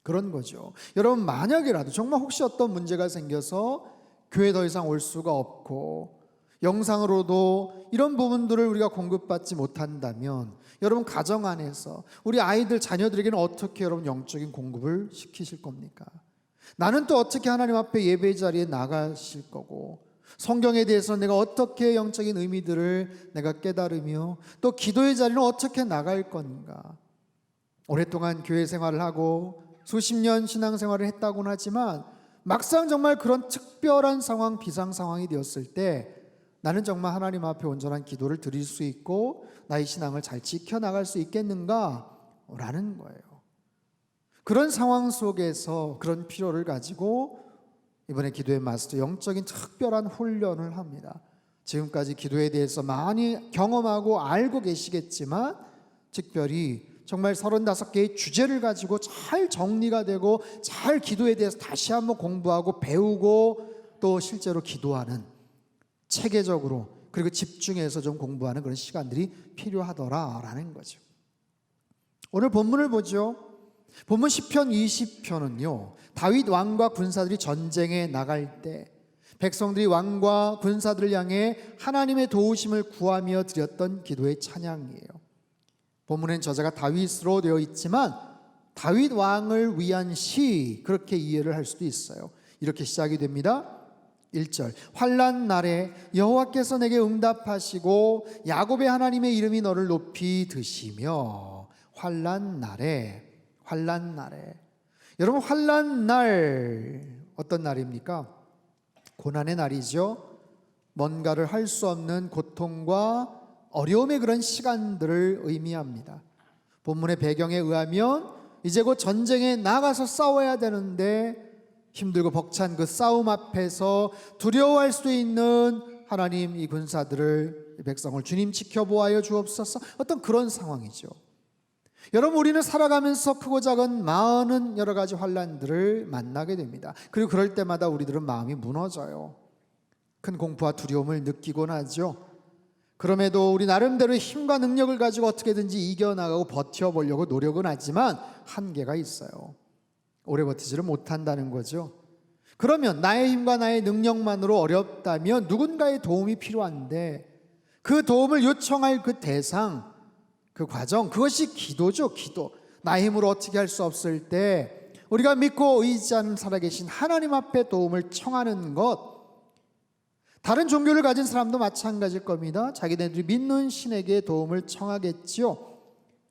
그런 거죠. 여러분 만약이라도 정말 혹시 어떤 문제가 생겨서 교회 더 이상 올 수가 없고 영상으로도 이런 부분들을 우리가 공급받지 못한다면 여러분 가정 안에서 우리 아이들 자녀들에게는 어떻게 여러분 영적인 공급을 시키실 겁니까? 나는 또 어떻게 하나님 앞에 예배 자리에 나가실 거고 성경에 대해서 내가 어떻게 영적인 의미들을 내가 깨달으며 또 기도의 자리는 어떻게 나갈 건가? 오랫동안 교회 생활을 하고 수십 년 신앙 생활을 했다고는 하지만 막상 정말 그런 특별한 상황, 비상 상황이 되었을 때 나는 정말 하나님 앞에 온전한 기도를 드릴 수 있고 나의 신앙을 잘 지켜나갈 수 있겠는가? 라는 거예요. 그런 상황 속에서 그런 필요를 가지고 이번에 기도의 마스터 영적인 특별한 훈련을 합니다. 지금까지 기도에 대해서 많이 경험하고 알고 계시겠지만 특별히 정말 35개의 주제를 가지고 잘 정리가 되고 잘 기도에 대해서 다시 한번 공부하고 배우고 또 실제로 기도하는 체계적으로 그리고 집중해서 좀 공부하는 그런 시간들이 필요하더라라는 거죠. 오늘 본문을 보죠. 본문 시편 20편은요 다윗 왕과 군사들이 전쟁에 나갈 때 백성들이 왕과 군사들을 향해 하나님의 도우심을 구하며 드렸던 기도의 찬양이에요. 본문엔 저자가 다윗으로 되어 있지만 다윗 왕을 위한 시 그렇게 이해를 할 수도 있어요. 이렇게 시작이 됩니다. 1절 환난 날에 여호와께서 내게 응답하시고 야곱의 하나님의 이름이 너를 높이 드시며 환난 날에 여러분 환난 날 어떤 날입니까? 고난의 날이죠. 뭔가를 할 수 없는 고통과 어려움의 그런 시간들을 의미합니다. 본문의 배경에 의하면 이제 곧 전쟁에 나가서 싸워야 되는데 힘들고 벅찬 그 싸움 앞에서 두려워할 수도 있는 하나님 이 군사들을 이 백성을 주님 지켜보아여 주옵소서 어떤 그런 상황이죠. 여러분, 우리는 살아가면서 크고 작은 많은 여러 가지 환난들을 만나게 됩니다. 그리고 그럴 때마다 우리들은 마음이 무너져요. 큰 공포와 두려움을 느끼곤 하죠. 그럼에도 우리 나름대로 힘과 능력을 가지고 어떻게든지 이겨나가고 버텨보려고 노력은 하지만 한계가 있어요. 오래 버티지를 못한다는 거죠. 그러면 나의 힘과 나의 능력만으로 어렵다면 누군가의 도움이 필요한데, 그 도움을 요청할 그 대상, 그 과정, 그것이 기도죠. 기도. 나의 힘으로 어떻게 할 수 없을 때 우리가 믿고 의지하는 살아계신 하나님 앞에 도움을 청하는 것. 다른 종교를 가진 사람도 마찬가지일 겁니다. 자기네들이 믿는 신에게 도움을 청하겠죠.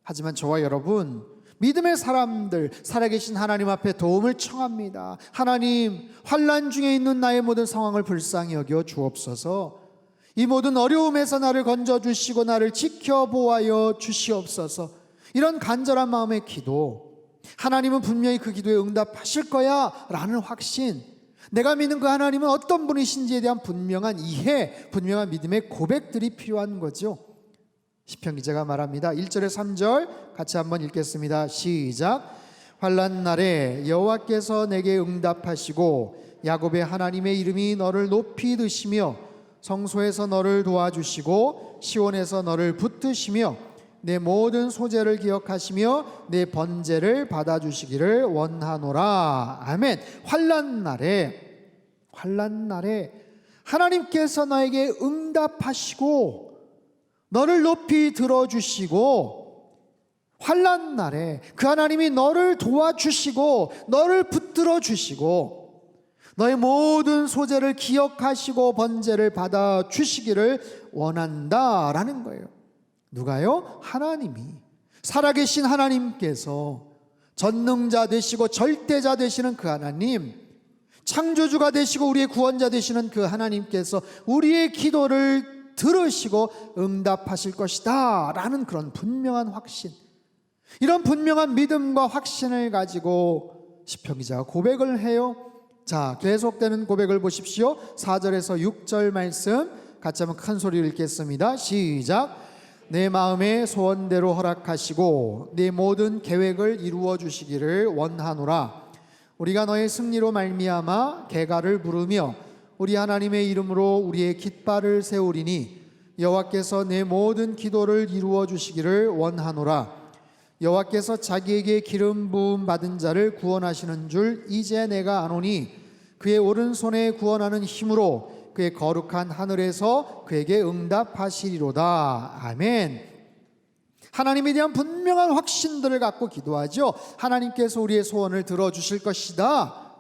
하지만 저와 여러분, 믿음의 사람들, 살아계신 하나님 앞에 도움을 청합니다. 하나님, 환난 중에 있는 나의 모든 상황을 불쌍히 여겨 주옵소서. 이 모든 어려움에서 나를 건져주시고 나를 지켜보아여 주시옵소서. 이런 간절한 마음의 기도, 하나님은 분명히 그 기도에 응답하실 거야 라는 확신, 내가 믿는 그 하나님은 어떤 분이신지에 대한 분명한 이해, 분명한 믿음의 고백들이 필요한 거죠. 시편 기자가 말합니다. 1절에 3절 같이 한번 읽겠습니다. 시작. 환난 날에 여호와께서 내게 응답하시고 야곱의 하나님의 이름이 너를 높이 드시며 성소에서 너를 도와주시고 시온에서 너를 붙드시며 내 모든 소재를 기억하시며 내 번제를 받아주시기를 원하노라. 아멘. 환난 날에 하나님께서 너에게 응답하시고 너를 높이 들어주시고, 환난 날에 그 하나님이 너를 도와주시고 너를 붙들어 주시고 너의 모든 소재를 기억하시고 번제를 받아주시기를 원한다라는 거예요. 누가요? 하나님이, 살아계신 하나님께서, 전능자 되시고 절대자 되시는 그 하나님, 창조주가 되시고 우리의 구원자 되시는 그 하나님께서 우리의 기도를 들으시고 응답하실 것이다 라는 그런 분명한 확신, 이런 분명한 믿음과 확신을 가지고 시편 기자가 고백을 해요. 자, 계속되는 고백을 보십시오. 4절에서 6절 말씀 같이 한번 큰 소리로 읽겠습니다. 시작. 내 마음의 소원대로 허락하시고 내 모든 계획을 이루어 주시기를 원하노라. 우리가 너의 승리로 말미암아 개가를 부르며 우리 하나님의 이름으로 우리의 깃발을 세우리니 여호와께서 내 모든 기도를 이루어 주시기를 원하노라. 여호와께서 자기에게 기름 부음 받은 자를 구원하시는 줄 이제 내가 아노니 그의 오른손에 구원하는 힘으로 그의 거룩한 하늘에서 그에게 응답하시리로다. 아멘. 하나님에 대한 분명한 확신들을 갖고 기도하죠. 하나님께서 우리의 소원을 들어주실 것이다.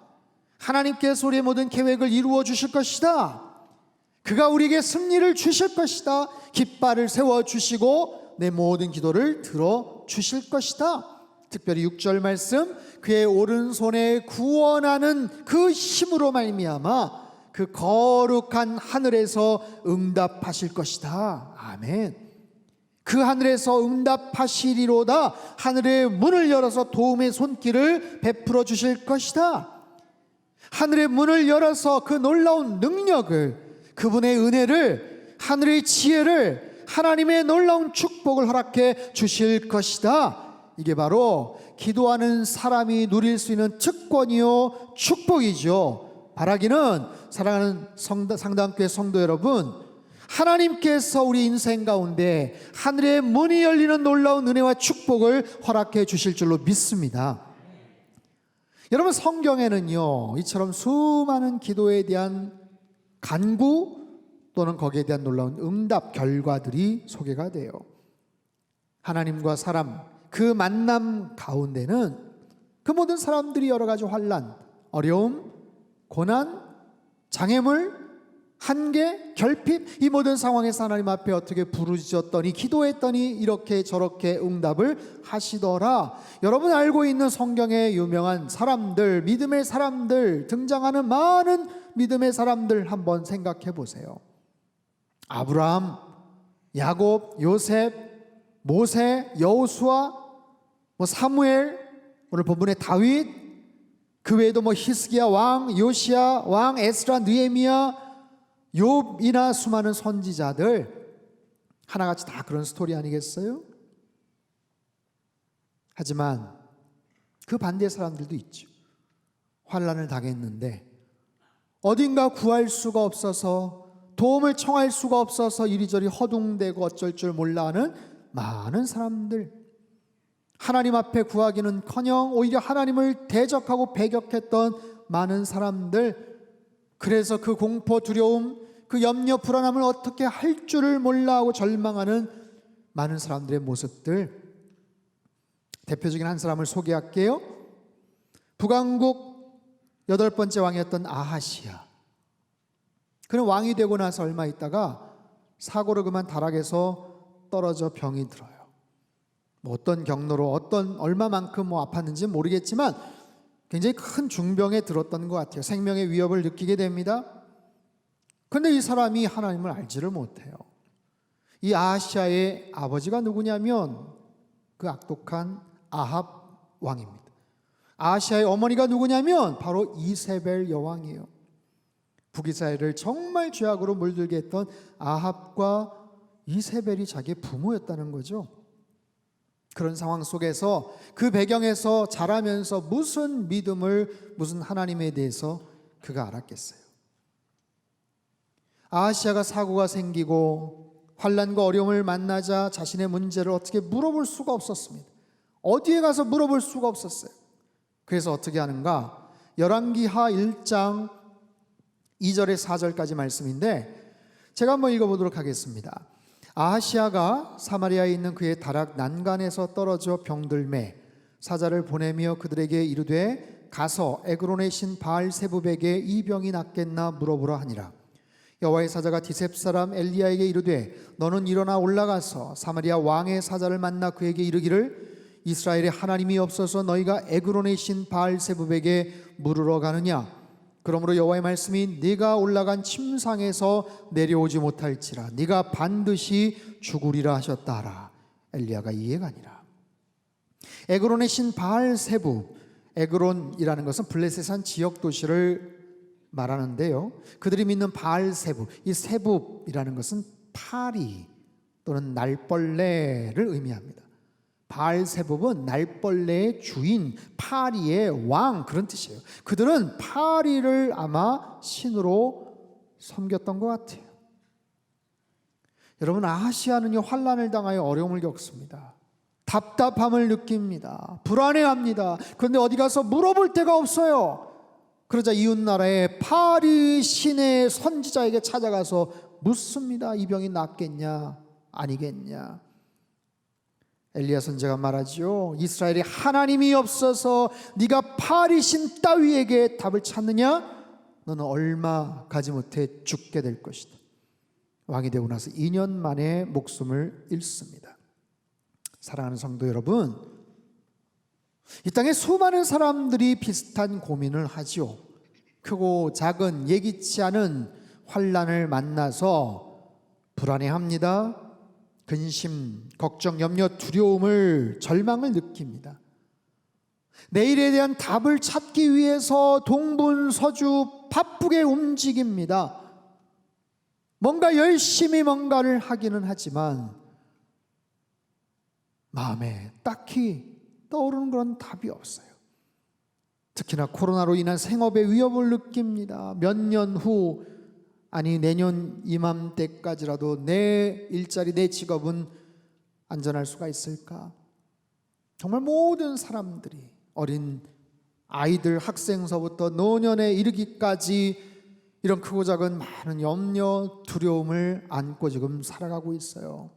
하나님께서 우리의 모든 계획을 이루어 주실 것이다. 그가 우리에게 승리를 주실 것이다. 깃발을 세워주시고 내 모든 기도를 들어주실 것이다. 특별히 6절 말씀, 그의 오른손에 구원하는 그 힘으로 말미암아 그 거룩한 하늘에서 응답하실 것이다. 아멘. 그 하늘에서 응답하시리로다. 하늘의 문을 열어서 도움의 손길을 베풀어 주실 것이다. 하늘의 문을 열어서 그 놀라운 능력을, 그분의 은혜를, 하늘의 지혜를, 하나님의 놀라운 축복을 허락해 주실 것이다. 이게 바로 기도하는 사람이 누릴 수 있는 특권이요 축복이죠. 바라기는, 사랑하는 상담교회 성도 여러분, 하나님께서 우리 인생 가운데 하늘의 문이 열리는 놀라운 은혜와 축복을 허락해 주실 줄로 믿습니다. 여러분, 성경에는요 이처럼 수많은 기도에 대한 간구 또는 거기에 대한 놀라운 응답 결과들이 소개가 돼요. 하나님과 사람, 그 만남 가운데는 그 모든 사람들이 여러 가지 환난, 어려움, 고난, 장애물, 한계, 결핍, 이 모든 상황에서 하나님 앞에 어떻게 부르짖었더니, 기도했더니 이렇게 저렇게 응답을 하시더라. 여러분 알고 있는 성경의 유명한 사람들, 믿음의 사람들, 등장하는 많은 믿음의 사람들 한번 생각해 보세요. 아브라함, 야곱, 요셉, 모세, 여호수아, 사무엘, 오늘 본문의 다윗, 그 외에도 히스기야 왕, 요시야 왕, 에스라, 느헤미야, 욥이나 수많은 선지자들 하나같이 다 그런 스토리 아니겠어요? 하지만 그 반대의 사람들도 있죠. 환난을 당했는데 어딘가 구할 수가 없어서, 도움을 청할 수가 없어서 이리저리 허둥대고 어쩔 줄 몰라 하는 많은 사람들, 하나님 앞에 구하기는커녕 오히려 하나님을 대적하고 배격했던 많은 사람들, 그래서 그 공포, 두려움, 그 염려, 불안함을 어떻게 할 줄을 몰라 하고 절망하는 많은 사람들의 모습들, 대표적인 한 사람을 소개할게요. 북왕국 8번째 왕이었던 아하시야. 그는 왕이 되고 나서 얼마 있다가 사고로 그만 다락에서 떨어져 병이 들어요. 뭐 어떤 경로로 얼마만큼 아팠는지 모르겠지만 굉장히 큰 중병에 들었던 것 같아요. 생명의 위협을 느끼게 됩니다. 그런데 이 사람이 하나님을 알지를 못해요. 이 아하시야의 아버지가 누구냐면 그 악독한 아합 왕입니다. 아하시야의 어머니가 누구냐면 바로 이세벨 여왕이에요. 북이스라엘을 정말 죄악으로 물들게 했던 아합과 이세벨이 자기의 부모였다는 거죠. 그런 상황 속에서, 그 배경에서 자라면서 무슨 믿음을, 무슨 하나님에 대해서 그가 알았겠어요. 아하시야가 사고가 생기고 환난과 어려움을 만나자 자신의 문제를 어떻게 물어볼 수가 없었습니다. 어디에 가서 물어볼 수가 없었어요. 그래서 어떻게 하는가? 열왕기하 1장 2절에 4절까지 말씀인데 제가 한번 읽어보도록 하겠습니다. 아하시야가 사마리아에 있는 그의 다락 난간에서 떨어져 병들매 사자를 보내며 그들에게 이르되 가서 에그론의 신 바알세붑에게 이 병이 낫겠나 물어보라 하니라. 여호와의 사자가 디셉 사람 엘리야에게 이르되 너는 일어나 올라가서 사마리아 왕의 사자를 만나 그에게 이르기를 이스라엘의 하나님이 없어서 너희가 에그론의 신 바알세붑에게 물으러 가느냐. 그러므로 여호와의 말씀이 네가 올라간 침상에서 내려오지 못할지라 네가 반드시 죽으리라 하셨다 하라. 엘리야가 이해가 아니라. 에그론의 신 바알세붑, 에그론이라는 것은 블레셋의 한 지역 도시를 말하는데요, 그들이 믿는 바알세붑, 이 세붑이라는 것은 파리 또는 날벌레를 의미합니다. 바알세붑은 날벌레의 주인, 파리의 왕, 그런 뜻이에요. 그들은 파리를 아마 신으로 섬겼던 것 같아요. 여러분, 아하시야는요 환난을 당하여 어려움을 겪습니다. 답답함을 느낍니다. 불안해합니다. 그런데 어디 가서 물어볼 데가 없어요. 그러자 이웃나라의 파리 신의 선지자에게 찾아가서 묻습니다. 이 병이 낫겠냐 아니겠냐. 엘리야 선지자가 말하죠. 이스라엘에 하나님이 없어서 네가 파리 신 따위에게 답을 찾느냐? 너는 얼마 가지 못해 죽게 될 것이다. 왕이 되고 나서 2년 만에 목숨을 잃습니다. 사랑하는 성도 여러분, 이 땅에 수많은 사람들이 비슷한 고민을 하죠. 크고 작은 예기치 않은 환난을 만나서 불안해합니다. 근심, 걱정, 염려, 두려움을, 절망을 느낍니다. 내일에 대한 답을 찾기 위해서 동분서주 바쁘게 움직입니다. 뭔가 열심히 뭔가를 하기는 하지만 마음에 딱히 떠오르는 그런 답이 없어요. 특히나 코로나로 인한 생업의 위협을 느낍니다. 몇 년 후, 아니 내년 이맘때까지라도 내 일자리, 내 직업은 안전할 수가 있을까? 정말 모든 사람들이, 어린 아이들, 학생서부터 노년에 이르기까지 이런 크고 작은 많은 염려, 두려움을 안고 지금 살아가고 있어요.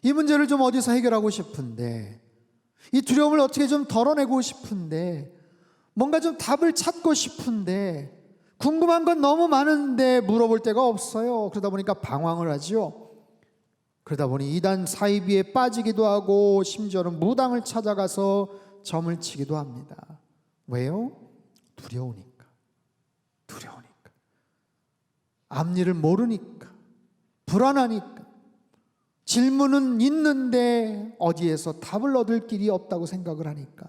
이 문제를 좀 어디서 해결하고 싶은데, 이 두려움을 어떻게 좀 덜어내고 싶은데, 뭔가 좀 답을 찾고 싶은데, 궁금한 건 너무 많은데 물어볼 데가 없어요. 그러다 보니까 방황을 하죠. 그러다 보니 이단 사이비에 빠지기도 하고 심지어는 무당을 찾아가서 점을 치기도 합니다. 왜요? 두려우니까. 두려우니까. 앞일을 모르니까. 불안하니까. 질문은 있는데 어디에서 답을 얻을 길이 없다고 생각을 하니까.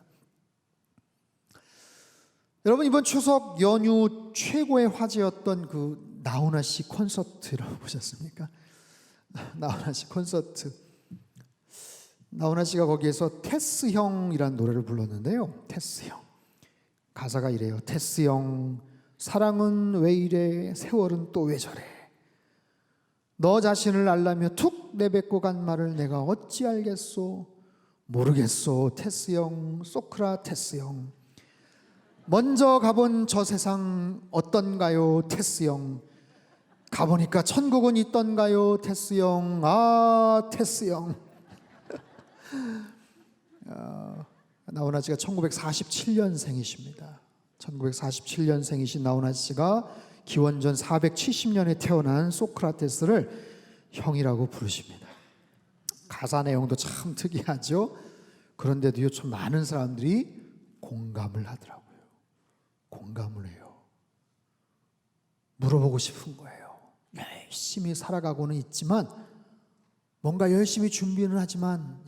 여러분, 이번 추석 연휴 최고의 화제였던 그 나훈아 씨 콘서트라고 보셨습니까? 나훈아 씨 콘서트. 나훈아 씨가 거기에서 테스 형이라는 노래를 불렀는데요. 테스 형. 가사가 이래요. 테스 형, 사랑은 왜 이래, 세월은 또 왜 저래. 너 자신을 알라며 툭 내뱉고 간 말을 내가 어찌 알겠소. 모르겠소. 테스 형, 소크라테스 형. 먼저 가본 저 세상 어떤가요, 테스 형. 가보니까 천국은 있던가요, 테스 형. 아, 테스 형. 나훈아 씨가 1947년생이십니다. 1947년생이신 나훈아 씨가 기원전 470년에 태어난 소크라테스를 형이라고 부르십니다. 가사 내용도 참 특이하죠. 그런데도요, 참 많은 사람들이 공감을 하더라고요. 공감을 해요. 물어보고 싶은 거예요. 열심히 살아가고는 있지만, 뭔가 열심히 준비는 하지만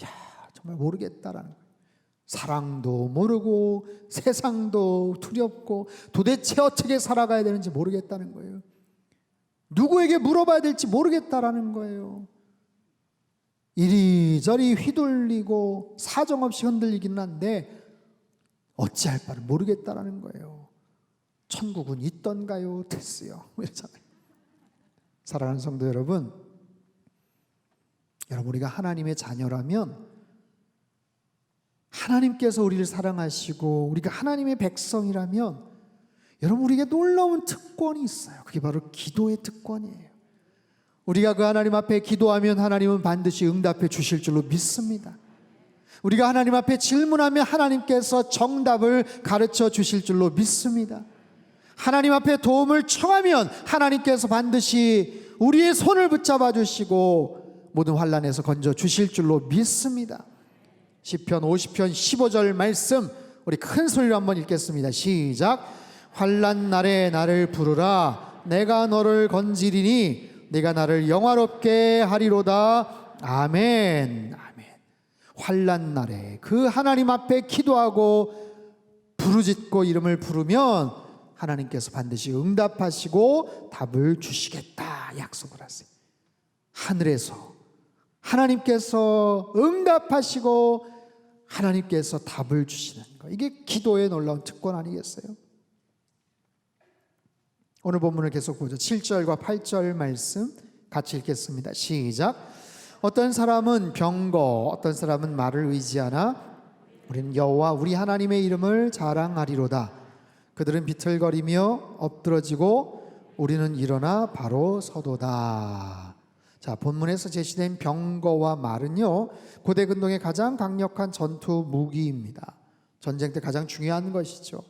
정말 모르겠다라는 거예요. 사랑도 모르고 세상도 두렵고 도대체 어떻게 살아가야 되는지 모르겠다는 거예요. 누구에게 물어봐야 될지 모르겠다라는 거예요. 이리저리 휘둘리고 사정없이 흔들리기는 한데 어찌할 바를 모르겠다라는 거예요. 천국은 있던가요, 테스요? 이러잖아요. 사랑하는 성도 여러분, 우리가 하나님의 자녀라면 하나님께서 우리를 사랑하시고 우리가 하나님의 백성이라면 여러분, 우리에게 놀라운 특권이 있어요. 그게 바로 기도의 특권이에요. 우리가 그 하나님 앞에 기도하면 하나님은 반드시 응답해 주실 줄로 믿습니다. 우리가 하나님 앞에 질문하면 하나님께서 정답을 가르쳐 주실 줄로 믿습니다. 하나님 앞에 도움을 청하면 하나님께서 반드시 우리의 손을 붙잡아 주시고 모든 환난에서 건져 주실 줄로 믿습니다. 시편 50편 15절 말씀 우리 큰 소리로 한번 읽겠습니다. 시작. 환난 날에 나를 부르라. 내가 너를 건지리니 네가 나를 영화롭게 하리로다. 아멘. 아멘. 환난 날에 그 하나님 앞에 기도하고 부르짖고 이름을 부르면 하나님께서 반드시 응답하시고 답을 주시겠다 약속을 하세요. 하늘에서 하나님께서 응답하시고 하나님께서 답을 주시는 것, 이게 기도의 놀라운 특권 아니겠어요? 오늘 본문을 계속 보죠. 7절과 8절 말씀 같이 읽겠습니다. 시작. 어떤 사람은 병거, 어떤 사람은 말을 의지하나 우리는 여호와 우리 하나님의 이름을 자랑하리로다. 그들은 비틀거리며 엎드러지고 우리는 일어나 바로 서도다. 자, 본문에서 제시된 병거와 말은요, 고대 근동의 가장 강력한 전투 무기입니다. 전쟁 때 가장 중요한 것이죠.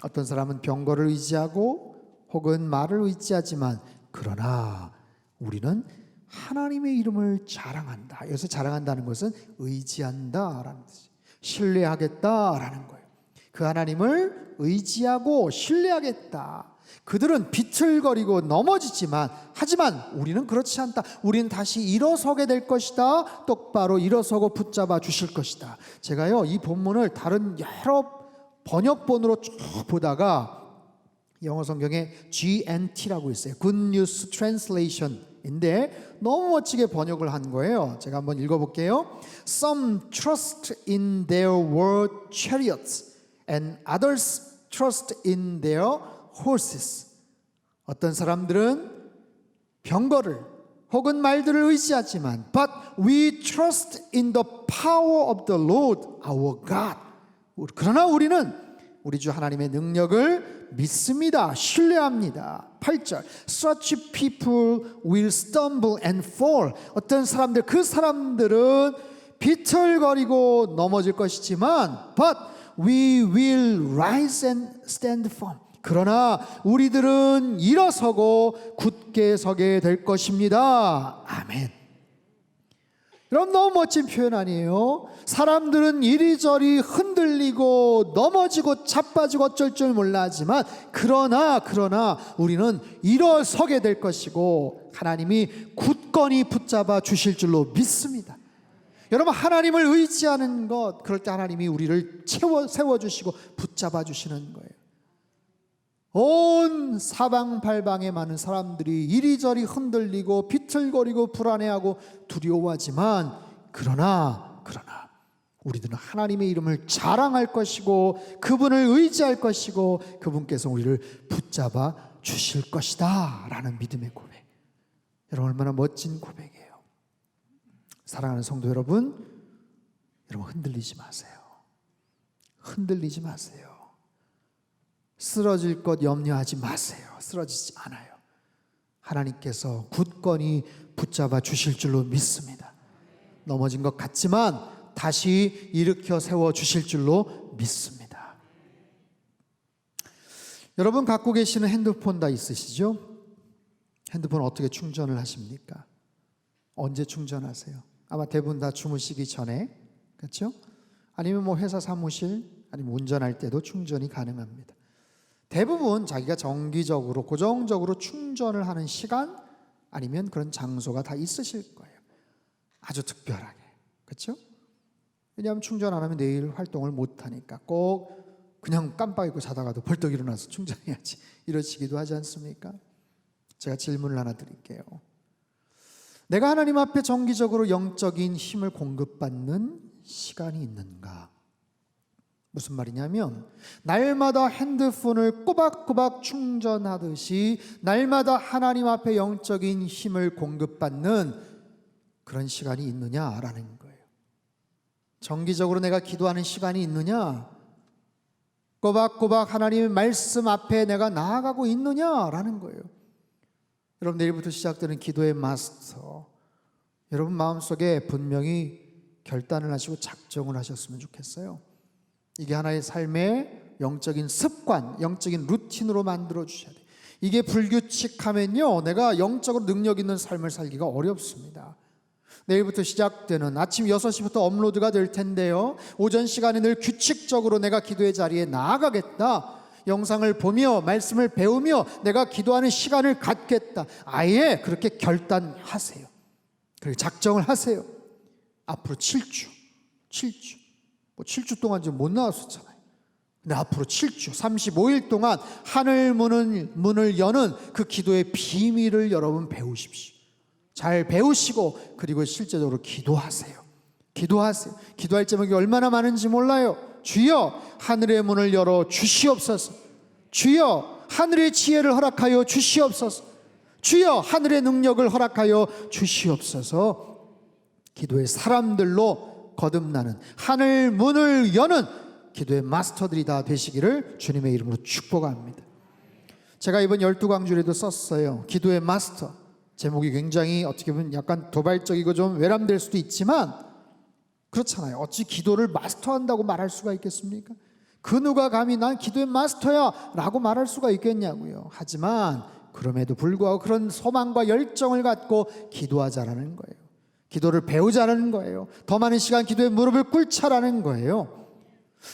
어떤 사람은 병거를 의지하고 혹은 말을 의지하지만, 그러나 우리는 하나님의 이름을 자랑한다. 여기서 자랑한다는 것은 의지한다라는 뜻이에요. 신뢰하겠다라는 거예요. 그 하나님을 의지하고 신뢰하겠다. 그들은 비틀거리고 넘어지지만, 하지만 우리는 그렇지 않다. 우리는 다시 일어서게 될 것이다. 똑바로 일어서고 붙잡아 주실 것이다. 제가요, 이 본문을 다른 여러 번역본으로 쭉 보다가 영어 성경에 GNT라고 있어요. Good News Translation인데 너무 멋지게 번역을 한 거예요. 제가 한번 읽어볼게요. Some trust in their war chariots and others trust in their horses. 어떤 사람들은 병거를 혹은 말들을 의지하지만, but we trust in the power of the Lord our God. 그러나 우리는 우리 주 하나님의 능력을 믿습니다. 신뢰합니다. 8절. Such people will stumble and fall. 어떤 사람들, 그 사람들은 비틀거리고 넘어질 것이지만, but we will rise and stand firm. 그러나 우리들은 일어서고 굳게 서게 될 것입니다. 아멘. 여러분, 너무 멋진 표현 아니에요? 사람들은 이리저리 흔들리고 넘어지고 자빠지고 어쩔 줄 몰라 하지만, 그러나 우리는 일어서게 될 것이고 하나님이 굳건히 붙잡아 주실 줄로 믿습니다. 여러분, 하나님을 의지하는 것, 그럴 때 하나님이 우리를 세워주시고 붙잡아 주시는 거예요. 온 사방팔방에 많은 사람들이 이리저리 흔들리고 비틀거리고 불안해하고 두려워하지만, 그러나 그러나 우리들은 하나님의 이름을 자랑할 것이고 그분을 의지할 것이고 그분께서 우리를 붙잡아 주실 것이다 라는 믿음의 고백. 여러분 얼마나 멋진 고백이에요. 사랑하는 성도 여러분, 여러분 흔들리지 마세요. 흔들리지 마세요. 쓰러질 것 염려하지 마세요. 쓰러지지 않아요. 하나님께서 굳건히 붙잡아 주실 줄로 믿습니다. 넘어진 것 같지만 다시 일으켜 세워 주실 줄로 믿습니다. 여러분 갖고 계시는 핸드폰 다 있으시죠? 핸드폰 어떻게 충전을 하십니까? 언제 충전하세요? 아마 대부분 다 주무시기 전에, 그렇죠? 아니면 뭐 회사 사무실, 아니면 운전할 때도 충전이 가능합니다. 대부분 자기가 정기적으로 고정적으로 충전을 하는 시간 아니면 그런 장소가 다 있으실 거예요. 아주 특별하게, 그렇죠? 왜냐하면 충전 안 하면 내일 활동을 못 하니까 꼭 그냥 깜빡 잊고 자다가도 벌떡 일어나서 충전해야지 이러시기도 하지 않습니까? 제가 질문을 하나 드릴게요. 내가 하나님 앞에 정기적으로 영적인 힘을 공급받는 시간이 있는가? 무슨 말이냐면 날마다 핸드폰을 꼬박꼬박 충전하듯이 날마다 하나님 앞에 영적인 힘을 공급받는 그런 시간이 있느냐라는 거예요. 정기적으로 내가 기도하는 시간이 있느냐? 꼬박꼬박 하나님의 말씀 앞에 내가 나아가고 있느냐라는 거예요. 여러분 내일부터 시작되는 기도의 마스터, 여러분 마음속에 분명히 결단을 하시고 작정을 하셨으면 좋겠어요. 이게 하나의 삶의 영적인 습관, 영적인 루틴으로 만들어 주셔야 돼요. 이게 불규칙하면요 내가 영적으로 능력 있는 삶을 살기가 어렵습니다. 내일부터 시작되는 아침 6시부터 업로드가 될 텐데요, 오전 시간에 늘 규칙적으로 내가 기도의 자리에 나아가겠다, 영상을 보며 말씀을 배우며 내가 기도하는 시간을 갖겠다, 아예 그렇게 결단하세요. 그리고 작정을 하세요. 앞으로 7주 뭐 7주 동안 좀 못 나왔었잖아요. 근데 앞으로 7주 35일 동안 하늘 문을 여는 그 기도의 비밀을 여러분 배우십시오. 잘 배우시고 그리고 실제적으로 기도하세요. 기도할 제목이 얼마나 많은지 몰라요. 주여 하늘의 문을 열어 주시옵소서. 주여 하늘의 지혜를 허락하여 주시옵소서. 주여 하늘의 능력을 허락하여 주시옵소서. 기도의 사람들로 거듭나는 하늘 문을 여는 기도의 마스터들이 다 되시기를 주님의 이름으로 축복합니다. 제가 이번 12강주에도 썼어요. 기도의 마스터. 제목이 굉장히 어떻게 보면 약간 도발적이고 좀 외람될 수도 있지만 그렇잖아요. 어찌 기도를 마스터한다고 말할 수가 있겠습니까? 그 누가 감히 난 기도의 마스터야 라고 말할 수가 있겠냐고요. 하지만 그럼에도 불구하고 그런 소망과 열정을 갖고 기도하자라는 거예요. 기도를 배우자라는 거예요. 더 많은 시간 기도에 무릎을 꿇자라는 거예요.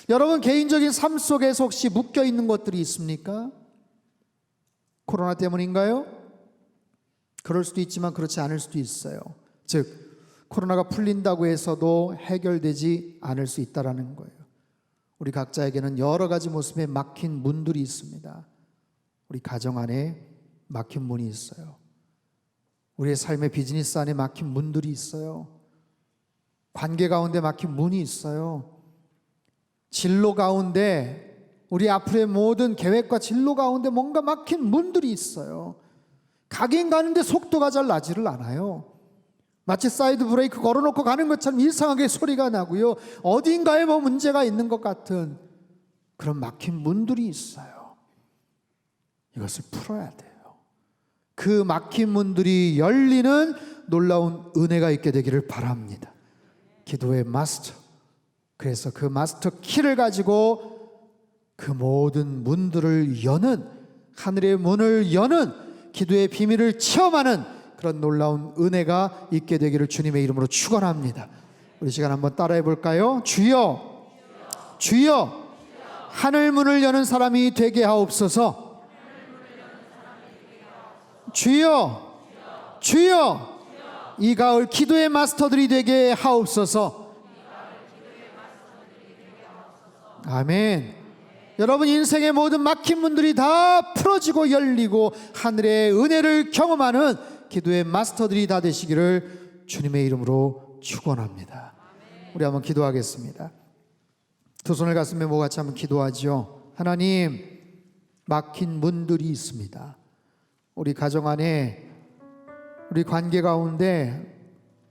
여러분 개인적인 삶 속에서 혹시 묶여 있는 것들이 있습니까? 코로나 때문인가요? 그럴 수도 있지만 그렇지 않을 수도 있어요. 즉 코로나가 풀린다고 해서도 해결되지 않을 수 있다는 거예요. 우리 각자에게는 여러 가지 모습의 막힌 문들이 있습니다. 우리 가정 안에 막힌 문이 있어요. 우리의 삶의 비즈니스 안에 막힌 문들이 있어요. 관계 가운데 막힌 문이 있어요. 진로 가운데 우리 앞으로의 모든 계획과 진로 가운데 뭔가 막힌 문들이 있어요. 가긴 가는데 속도가 잘 나지를 않아요. 마치 사이드 브레이크 걸어놓고 가는 것처럼 이상하게 소리가 나고요. 어딘가에 뭐 문제가 있는 것 같은 그런 막힌 문들이 있어요. 이것을 풀어야 돼요. 그 막힌 문들이 열리는 놀라운 은혜가 있게 되기를 바랍니다. 기도의 마스터. 그래서 그 마스터 키를 가지고 그 모든 문들을 여는, 하늘의 문을 여는 기도의 비밀을 체험하는 그런 놀라운 은혜가 있게 되기를 주님의 이름으로 축원합니다. 우리 시간 한번 따라해 볼까요? 주여, 주여, 하늘 문을 여는 사람이 되게 하옵소서. 주여, 주여, 이 가을 기도의 마스터들이 되게 하옵소서. 아멘. 여러분 인생의 모든 막힌 문들이 다 풀어지고 열리고 하늘의 은혜를 경험하는 기도의 마스터들이 다 되시기를 주님의 이름으로 축원합니다. 우리 한번 기도하겠습니다. 두 손을 가슴에 모아 같이 한번 기도하죠. 하나님, 막힌 문들이 있습니다. 우리 가정 안에, 우리 관계 가운데,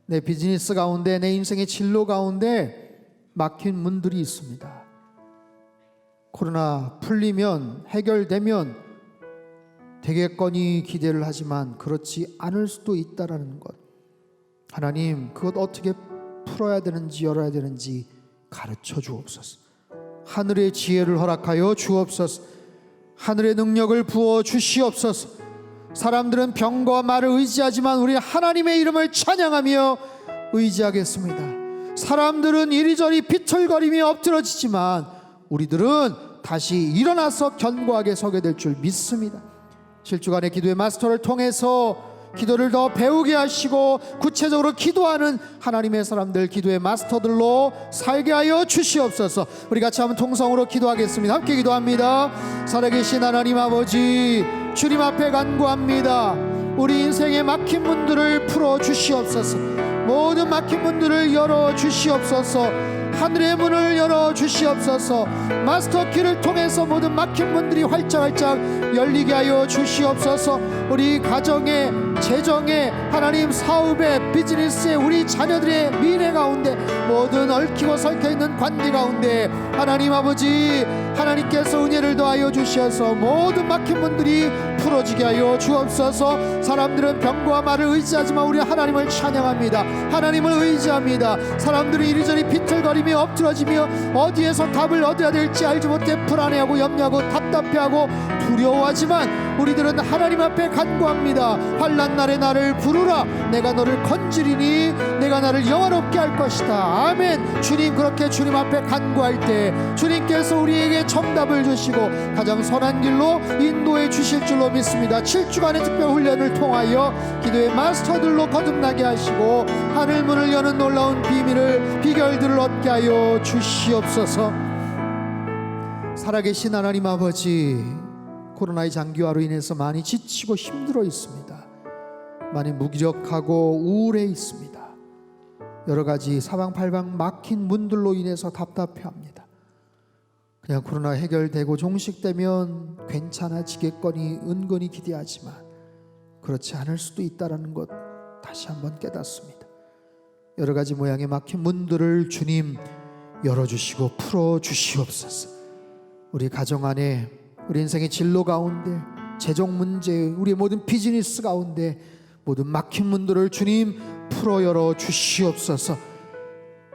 내 비즈니스 가운데, 내 인생의 진로 가운데 막힌 문들이 있습니다. 코로나 풀리면, 해결되면 되겠거니 기대를 하지만 그렇지 않을 수도 있다라는 것, 하나님, 그것 어떻게 풀어야 되는지 열어야 되는지 가르쳐 주옵소서. 하늘의 지혜를 허락하여 주옵소서. 하늘의 능력을 부어 주시옵소서. 사람들은 병과 말을 의지하지만 우리 하나님의 이름을 찬양하며 의지하겠습니다. 사람들은 이리저리 비틀거리며 엎드러지지만 우리들은 다시 일어나서 견고하게 서게 될 줄 믿습니다. 실주간의 기도의 마스터를 통해서 기도를 더 배우게 하시고 구체적으로 기도하는 하나님의 사람들, 기도의 마스터들로 살게 하여 주시옵소서. 우리 같이 한번 통성으로 기도하겠습니다. 함께 기도합니다. 살아계신 하나님 아버지, 주님 앞에 간구합니다. 우리 인생의 막힌 문들을 풀어 주시옵소서. 모든 막힌 문들을 열어 주시옵소서. 하늘의 문을 열어 주시옵소서. 마스터 키를 통해서 모든 막힌 문들이 활짝활짝 열리게 하여 주시옵소서. 우리 가정에, 재정에, 하나님 사업에, 비즈니스에, 우리 자녀들의 미래 가운데, 모든 얽히고 설켜있는 관계 가운데 하나님 아버지, 하나님께서 은혜를 더하여 주셔서 모든 막힌 문들이 풀어지게 하여 주옵소서. 사람들은 병과 말을 의지하지만 우리 하나님을 찬양합니다. 하나님을 의지합니다. 사람들은 이리저리 비틀거리며 엎드러지며 어디에서 답을 얻어야 될지 알지 못해 불안해하고 염려하고 답답해하고 두려워하지만 우리들은 하나님 앞에 간구합니다. 환난 날에 나를 부르라. 내가 너를 건지리니 내가 나를 영화롭게 할 것이다. 아멘. 주님, 그렇게 주님 앞에 간구할 때 주님께서 우리에게 정답을 주시고 가장 선한 길로 인도해 주실 줄로 믿습니다. 7주간의 특별 훈련을 통하여 기도의 마스터들로 거듭나게 하시고 하늘문을 여는 놀라운 비결들을 얻게 하여 주시옵소서. 살아계신 하나님 아버지, 코로나의 장기화로 인해서 많이 지치고 힘들어 있습니다. 많이 무기력하고 우울해 있습니다. 여러 가지 사방팔방 막힌 문들로 인해서 답답해합니다. 그냥 코로나 해결되고 종식되면 괜찮아지겠거니 은근히 기대하지만 그렇지 않을 수도 있다는 것 다시 한번 깨닫습니다. 여러 가지 모양의 막힌 문들을 주님 열어주시고 풀어주시옵소서. 우리 가정 안에, 우리 인생의 진로 가운데, 재정 문제, 우리의 모든 비즈니스 가운데 모든 막힌 문들을 주님 풀어 열어 주시옵소서.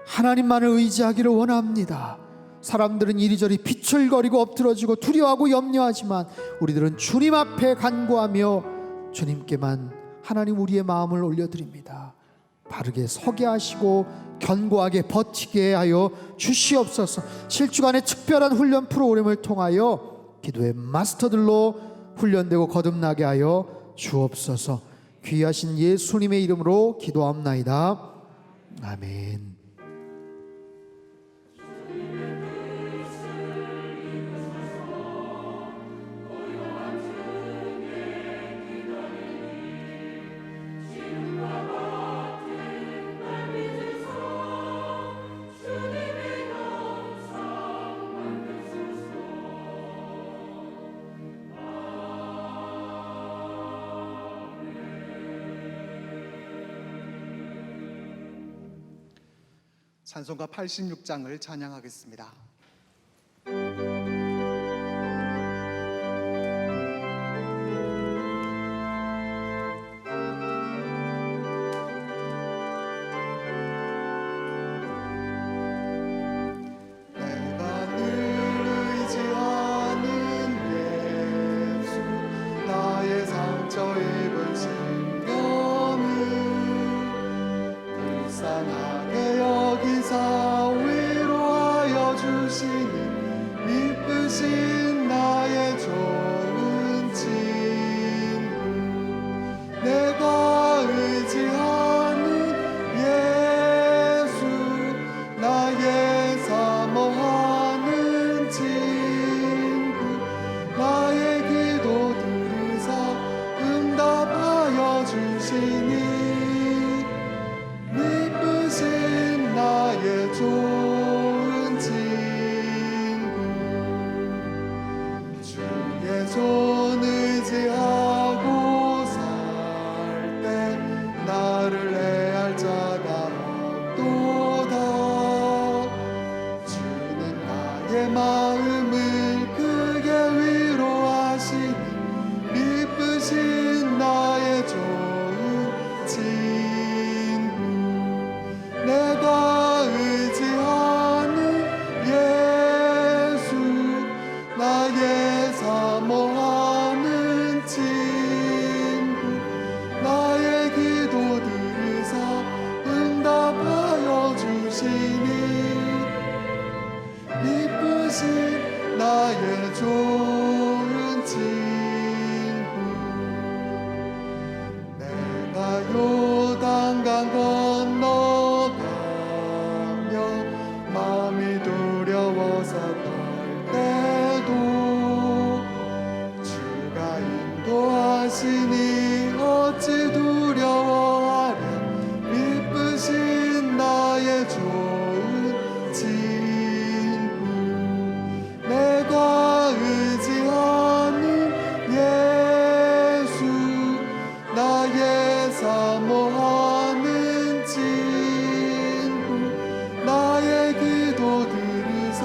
하나님만을 의지하기를 원합니다. 사람들은 이리저리 비틀거리고 엎드러지고 두려워하고 염려하지만 우리들은 주님 앞에 간구하며 주님께만 하나님 우리의 마음을 올려드립니다. 바르게 서게 하시고 견고하게 버티게 하여 주시옵소서. 실주간의 특별한 훈련 프로그램을 통하여 기도의 마스터들로 훈련되고 거듭나게 하여 주옵소서. 귀하신 예수님의 이름으로 기도합나이다. 아멘. 찬송가 86장을 찬양하겠습니다. 불쌍하게 여기사 위로하여 주 이쁘신 나의 좋은 친구 내가 의지하는 예수 나의 사모하는 친구 나의 기도 들으사 응답하여 주시니 이쁘신 나의 좋은 친구 내가 요단강 건너가며 마음이 두려워서 떨 때도 주가 인도하시니 어찌 두려워하랴 이쁘신 나의 좋은 친구 내가 의지하는 예수 나의 사모하는 친구 나의 기도 들으사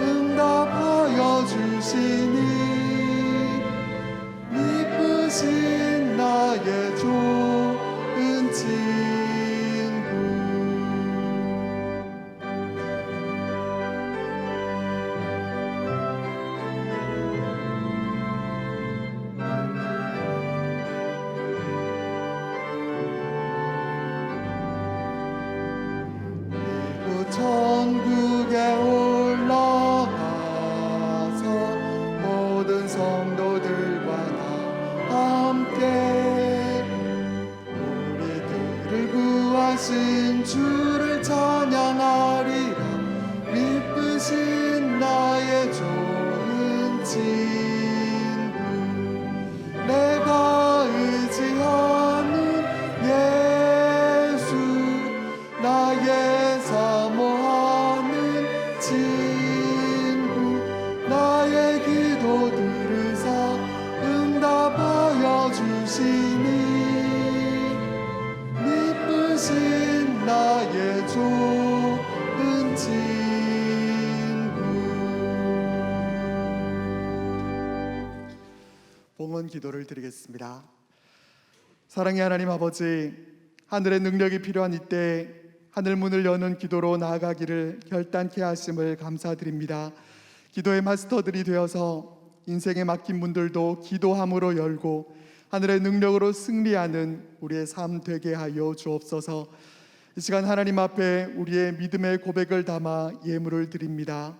응답하여 주시니 이쁘신 나의 좋은 친구 미국 천국에 올라가서 모든 성도들과 다 함께 우리들을 구하신 주를 찬양하리라 이쁘신 나의 좋은 친구 내가 의지하는 예수 나의 사모하는 친구 나의 기도 들으사 응답하여 주시니 이쁘신 나의 좋은 친구 봉헌 기도를 드리겠습니다. 사랑의 하나님 아버지 하늘의 능력이 필요한 이때 하늘 문을 여는 기도로 나아가기를 결단케 하심을 감사드립니다. 기도의 마스터들이 되어서 인생에 맡긴 문들도 기도함으로 열고 하늘의 능력으로 승리하는 우리의 삶 되게 하여 주옵소서. 이 시간 하나님 앞에 우리의 믿음의 고백을 담아 예물을 드립니다.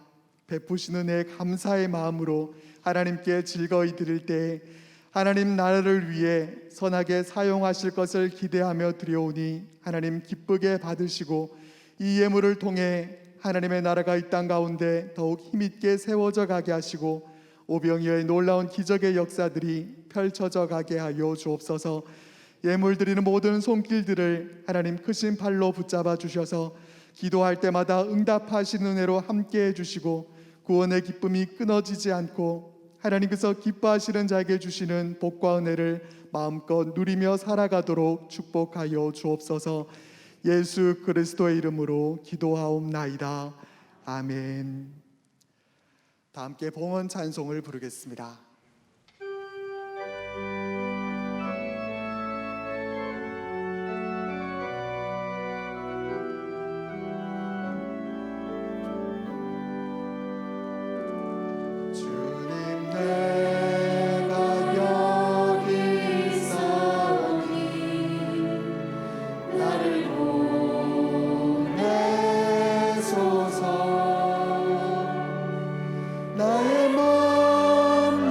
베푸시는 애 감사의 마음으로 하나님께 즐거이 드릴 때 하나님 나라를 위해 선하게 사용하실 것을 기대하며 드려오니 하나님 기쁘게 받으시고 이 예물을 통해 하나님의 나라가 이 땅 가운데 더욱 힘있게 세워져 가게 하시고 오병이어의 놀라운 기적의 역사들이 펼쳐져 가게 하여 주옵소서. 예물 드리는 모든 손길들을 하나님 크신 팔로 붙잡아 주셔서 기도할 때마다 응답하시는 은혜로 함께 해주시고 구원의 기쁨이 끊어지지 않고 하나님께서 기뻐하시는 자에게 주시는 복과 은혜를 마음껏 누리며 살아가도록 축복하여 주옵소서. 예수 그리스도의 이름으로 기도하옵나이다. 아멘. 다 함께 봉헌 찬송을 부르겠습니다. 주님 내가 여기 있사오니 나를 보내소서. 나의 마음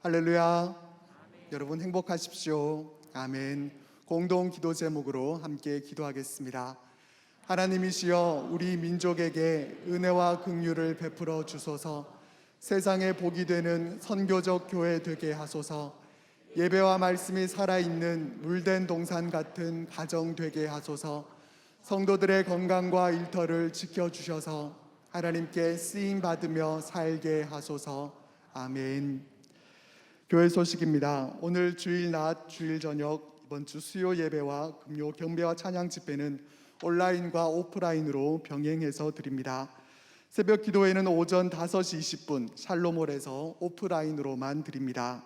할렐루야. 여러분 행복하십시오. 아멘. 공동 기도 제목으로 함께 기도하겠습니다. 하나님이시여, 우리 민족에게 은혜와 긍휼을 베풀어 주소서. 세상에 복이 되는 선교적 교회 되게 하소서. 예배와 말씀이 살아있는 물된 동산 같은 가정 되게 하소서. 성도들의 건강과 일터를 지켜주셔서 하나님께 쓰임 받으며 살게 하소서. 아멘. 교회 소식입니다. 오늘 주일 낮, 주일 저녁, 이번 주 수요 예배와 금요 경배와 찬양 집회는 온라인과 오프라인으로 병행해서 드립니다. 새벽 기도회는 오전 5시 20분 샬롬홀에서 오프라인으로만 드립니다.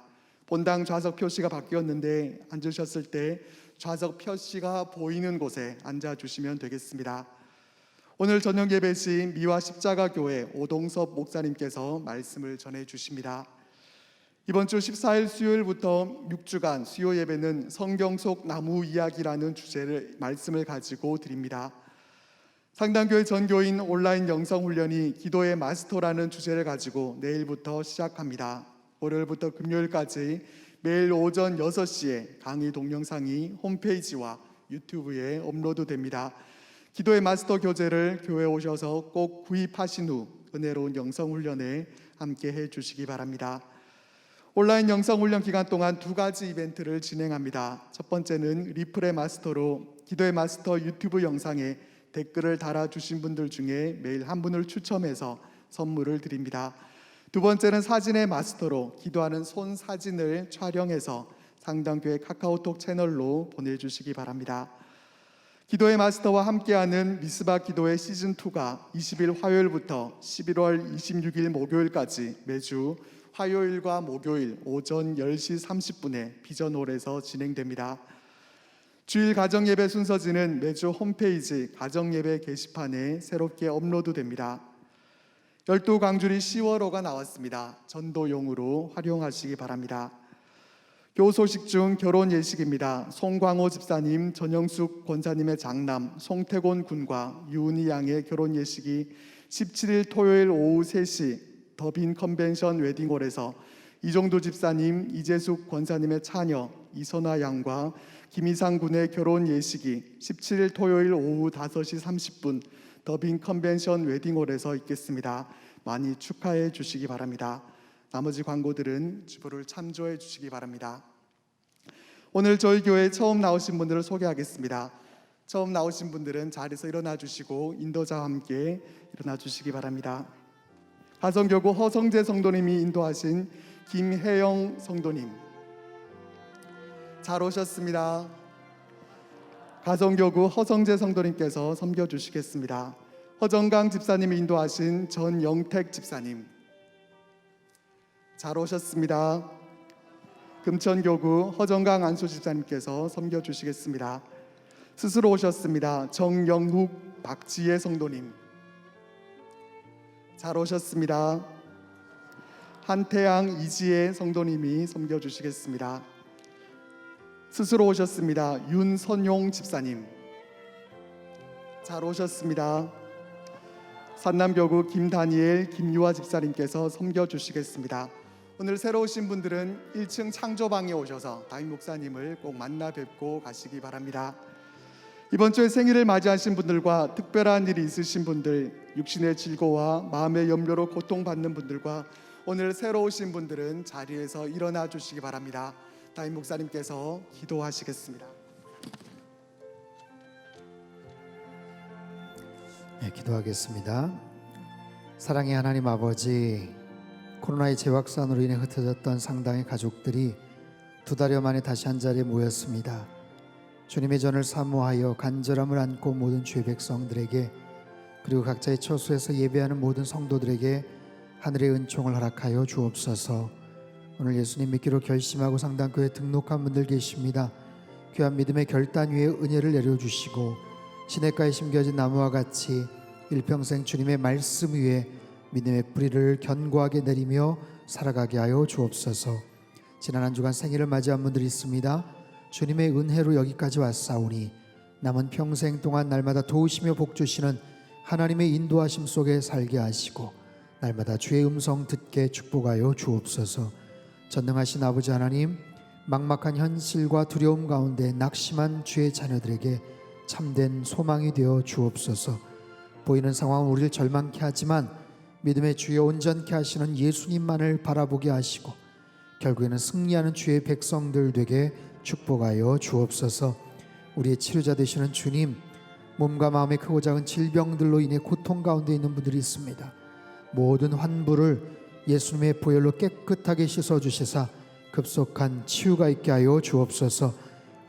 본당 좌석 표시가 바뀌었는데 앉으셨을 때 좌석 표시가 보이는 곳에 앉아주시면 되겠습니다. 오늘 저녁 예배 시 미화 십자가교회 오동섭 목사님께서 말씀을 전해주십니다. 이번 주 14일 수요일부터 6주간 수요 예배는 성경 속 나무 이야기라는 주제를 말씀을 가지고 드립니다. 상당교회 전교인 온라인 영성훈련이 기도의 마스터라는 주제를 가지고 내일부터 시작합니다. 월요일부터 금요일까지 매일 오전 6시에 강의 동영상이 홈페이지와 유튜브에 업로드됩니다. 기도의 마스터 교재를 교회에 오셔서 꼭 구입하신 후 은혜로운 영성훈련에 함께 해주시기 바랍니다. 온라인 영성훈련 기간 동안 2가지 이벤트를 진행합니다. 첫 번째는 리플의 마스터로 기도의 마스터 유튜브 영상에 댓글을 달아주신 분들 중에 매일 한 분을 추첨해서 선물을 드립니다. 두 번째는 사진의 마스터로 기도하는 손 사진을 촬영해서 상당교회 카카오톡 채널로 보내주시기 바랍니다. 기도의 마스터와 함께하는 미스바 기도의 시즌2가 20일 화요일부터 11월 26일 목요일까지 매주 화요일과 목요일 오전 10시 30분에 비전홀에서 진행됩니다. 주일 가정예배 순서지는 매주 홈페이지 가정예배 게시판에 새롭게 업로드됩니다. 12강줄이 10월호가 나왔습니다. 전도용으로 활용하시기 바랍니다. 교우 소식 중 결혼 예식입니다. 송광호 집사님, 전영숙 권사님의 장남 송태곤 군과 유은희 양의 결혼 예식이 17일 토요일 오후 3시 더빈 컨벤션 웨딩홀에서 이종두 집사님, 이재숙 권사님의 차녀 이선화 양과 김희상 군의 결혼 예식이 17일 토요일 오후 5시 30분 더빈 컨벤션 웨딩홀에서 있겠습니다. 많이 축하해 주시기 바랍니다. 나머지 광고들은 주보를 참조해 주시기 바랍니다. 오늘 저희 교회에 처음 나오신 분들을 소개하겠습니다. 처음 나오신 분들은 자리에서 일어나 주시고 인도자와 함께 일어나 주시기 바랍니다. 가성교구 허성재 성도님이 인도하신 김혜영 성도님, 잘 오셨습니다. 가성교구 허성재 성도님께서 섬겨주시겠습니다. 허정강 집사님이 인도하신 전영택 집사님, 잘 오셨습니다. 금천교구 허정강 안수 집사님께서 섬겨주시겠습니다. 스스로 오셨습니다. 정영욱 박지혜 성도님, 잘 오셨습니다. 한태양 이지혜 성도님이 섬겨주시겠습니다. 스스로 오셨습니다. 윤선용 집사님, 잘 오셨습니다. 산남교구 김다니엘 김유아 집사님께서 섬겨주시겠습니다. 오늘 새로 오신 분들은 1층 창조방에 오셔서 담임 목사님을 꼭 만나 뵙고 가시기 바랍니다. 이번 주에 생일을 맞이하신 분들과 특별한 일이 있으신 분들, 육신의 질고와 마음의 염려로 고통받는 분들과 오늘 새로 오신 분들은 자리에서 일어나 주시기 바랍니다. 담임 목사님께서 기도하시겠습니다. 네, 기도하겠습니다. 사랑의 하나님 아버지, 코로나의 재확산으로 인해 흩어졌던 상당의 가족들이 2달여 만에 다시 한자리에 모였습니다. 주님의 전을 사모하여 간절함을 안고 모든 주의 백성들에게, 그리고 각자의 처소에서 예배하는 모든 성도들에게 하늘의 은총을 허락하여 주옵소서. 오늘 예수님 믿기로 결심하고 상당교회에 등록한 분들 계십니다. 귀한 믿음의 결단 위에 은혜를 내려주시고 시냇가에 심겨진 나무와 같이 일평생 주님의 말씀 위에 믿음의 뿌리를 견고하게 내리며 살아가게 하여 주옵소서. 지난 한 주간 생일을 맞이한 분들이 있습니다. 주님의 은혜로 여기까지 왔사오니 남은 평생 동안 날마다 도우시며 복주시는 하나님의 인도하심 속에 살게 하시고 날마다 주의 음성 듣게 축복하여 주옵소서. 전능하신 아버지 하나님, 막막한 현실과 두려움 가운데 낙심한 주의 자녀들에게 참된 소망이 되어 주옵소서. 보이는 상황은 우리를 절망케 하지만 믿음의 주여 온전케 하시는 예수님만을 바라보게 하시고 결국에는 승리하는 주의 백성들 되게 축복하여 주옵소서. 우리의 치료자 되시는 주님, 몸과 마음의 크고 작은 질병들로 인해 고통 가운데 있는 분들이 있습니다. 모든 환부를 예수님의 보혈로 깨끗하게 씻어주시사 급속한 치유가 있게 하여 주옵소서.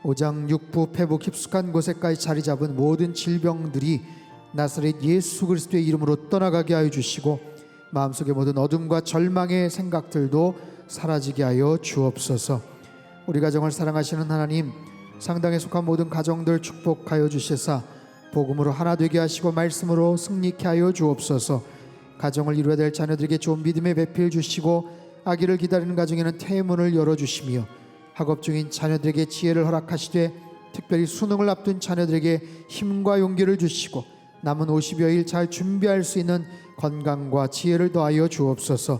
오장 육부 폐부 깊숙한 곳에까지 자리 잡은 모든 질병들이 나사렛 예수 그리스도의 이름으로 떠나가게 하여 주시고 마음속의 모든 어둠과 절망의 생각들도 사라지게 하여 주옵소서. 우리 가정을 사랑하시는 하나님, 상당에 속한 모든 가정들 축복하여 주시사 복음으로 하나 되게 하시고 말씀으로 승리케 하여 주옵소서. 가정을 이루어야 될 자녀들에게 좋은 믿음의 배필 주시고 아기를 기다리는 가정에는 태문을 열어주시며 학업 중인 자녀들에게 지혜를 허락하시되 특별히 수능을 앞둔 자녀들에게 힘과 용기를 주시고 남은 50여일 잘 준비할 수 있는 건강과 지혜를 더하여 주옵소서.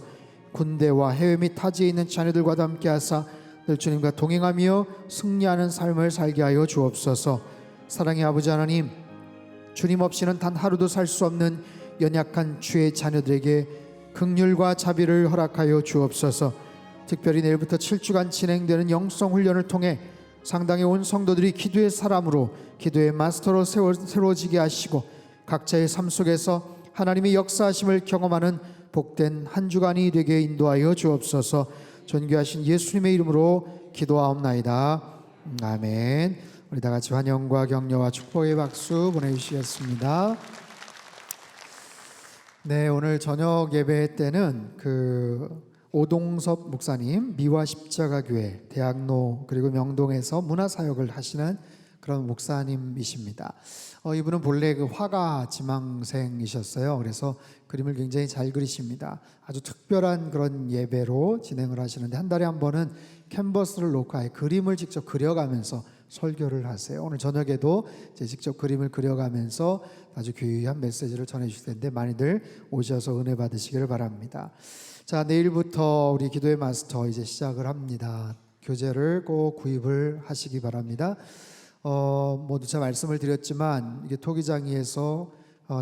군대와 해외 및 타지에 있는 자녀들과도 함께 하사 늘 주님과 동행하며 승리하는 삶을 살게 하여 주옵소서. 사랑의 아버지 하나님, 주님 없이는 단 하루도 살 수 없는 연약한 주의 자녀들에게 긍휼과 자비를 허락하여 주옵소서. 특별히 내일부터 7주간 진행되는 영성 훈련을 통해 상당히 온 성도들이 기도의 사람으로 기도의 마스터로 세워지게 하시고 각자의 삶 속에서 하나님의 역사하심을 경험하는 복된 한 주간이 되게 인도하여 주옵소서. 존귀하신 예수님의 이름으로 기도하옵나이다. 아멘. 우리 다 같이 환영과 격려와 축복의 박수 보내주시겠습니다. 네, 오늘 저녁 예배 때는 오동섭 목사님, 미화 십자가교회 대학로 그리고 명동에서 문화사역을 하시는 그런 목사님이십니다. 이분은 본래 화가 지망생이셨어요. 그래서 그림을 굉장히 잘 그리십니다. 아주 특별한 그런 예배로 진행을 하시는데 한 달에 한 번은 캔버스를 놓고 아예 그림을 직접 그려가면서 설교를 하세요. 오늘 저녁에도 이제 직접 그림을 그려가면서 아주 귀한 메시지를 전해주실 텐데 많이들 오셔서 은혜 받으시기를 바랍니다. 자, 내일부터 우리 기도의 마스터 이제 시작을 합니다. 교재를 꼭 구입을 하시기 바랍니다. 모두차 말씀을 드렸지만 이게 토기장이에서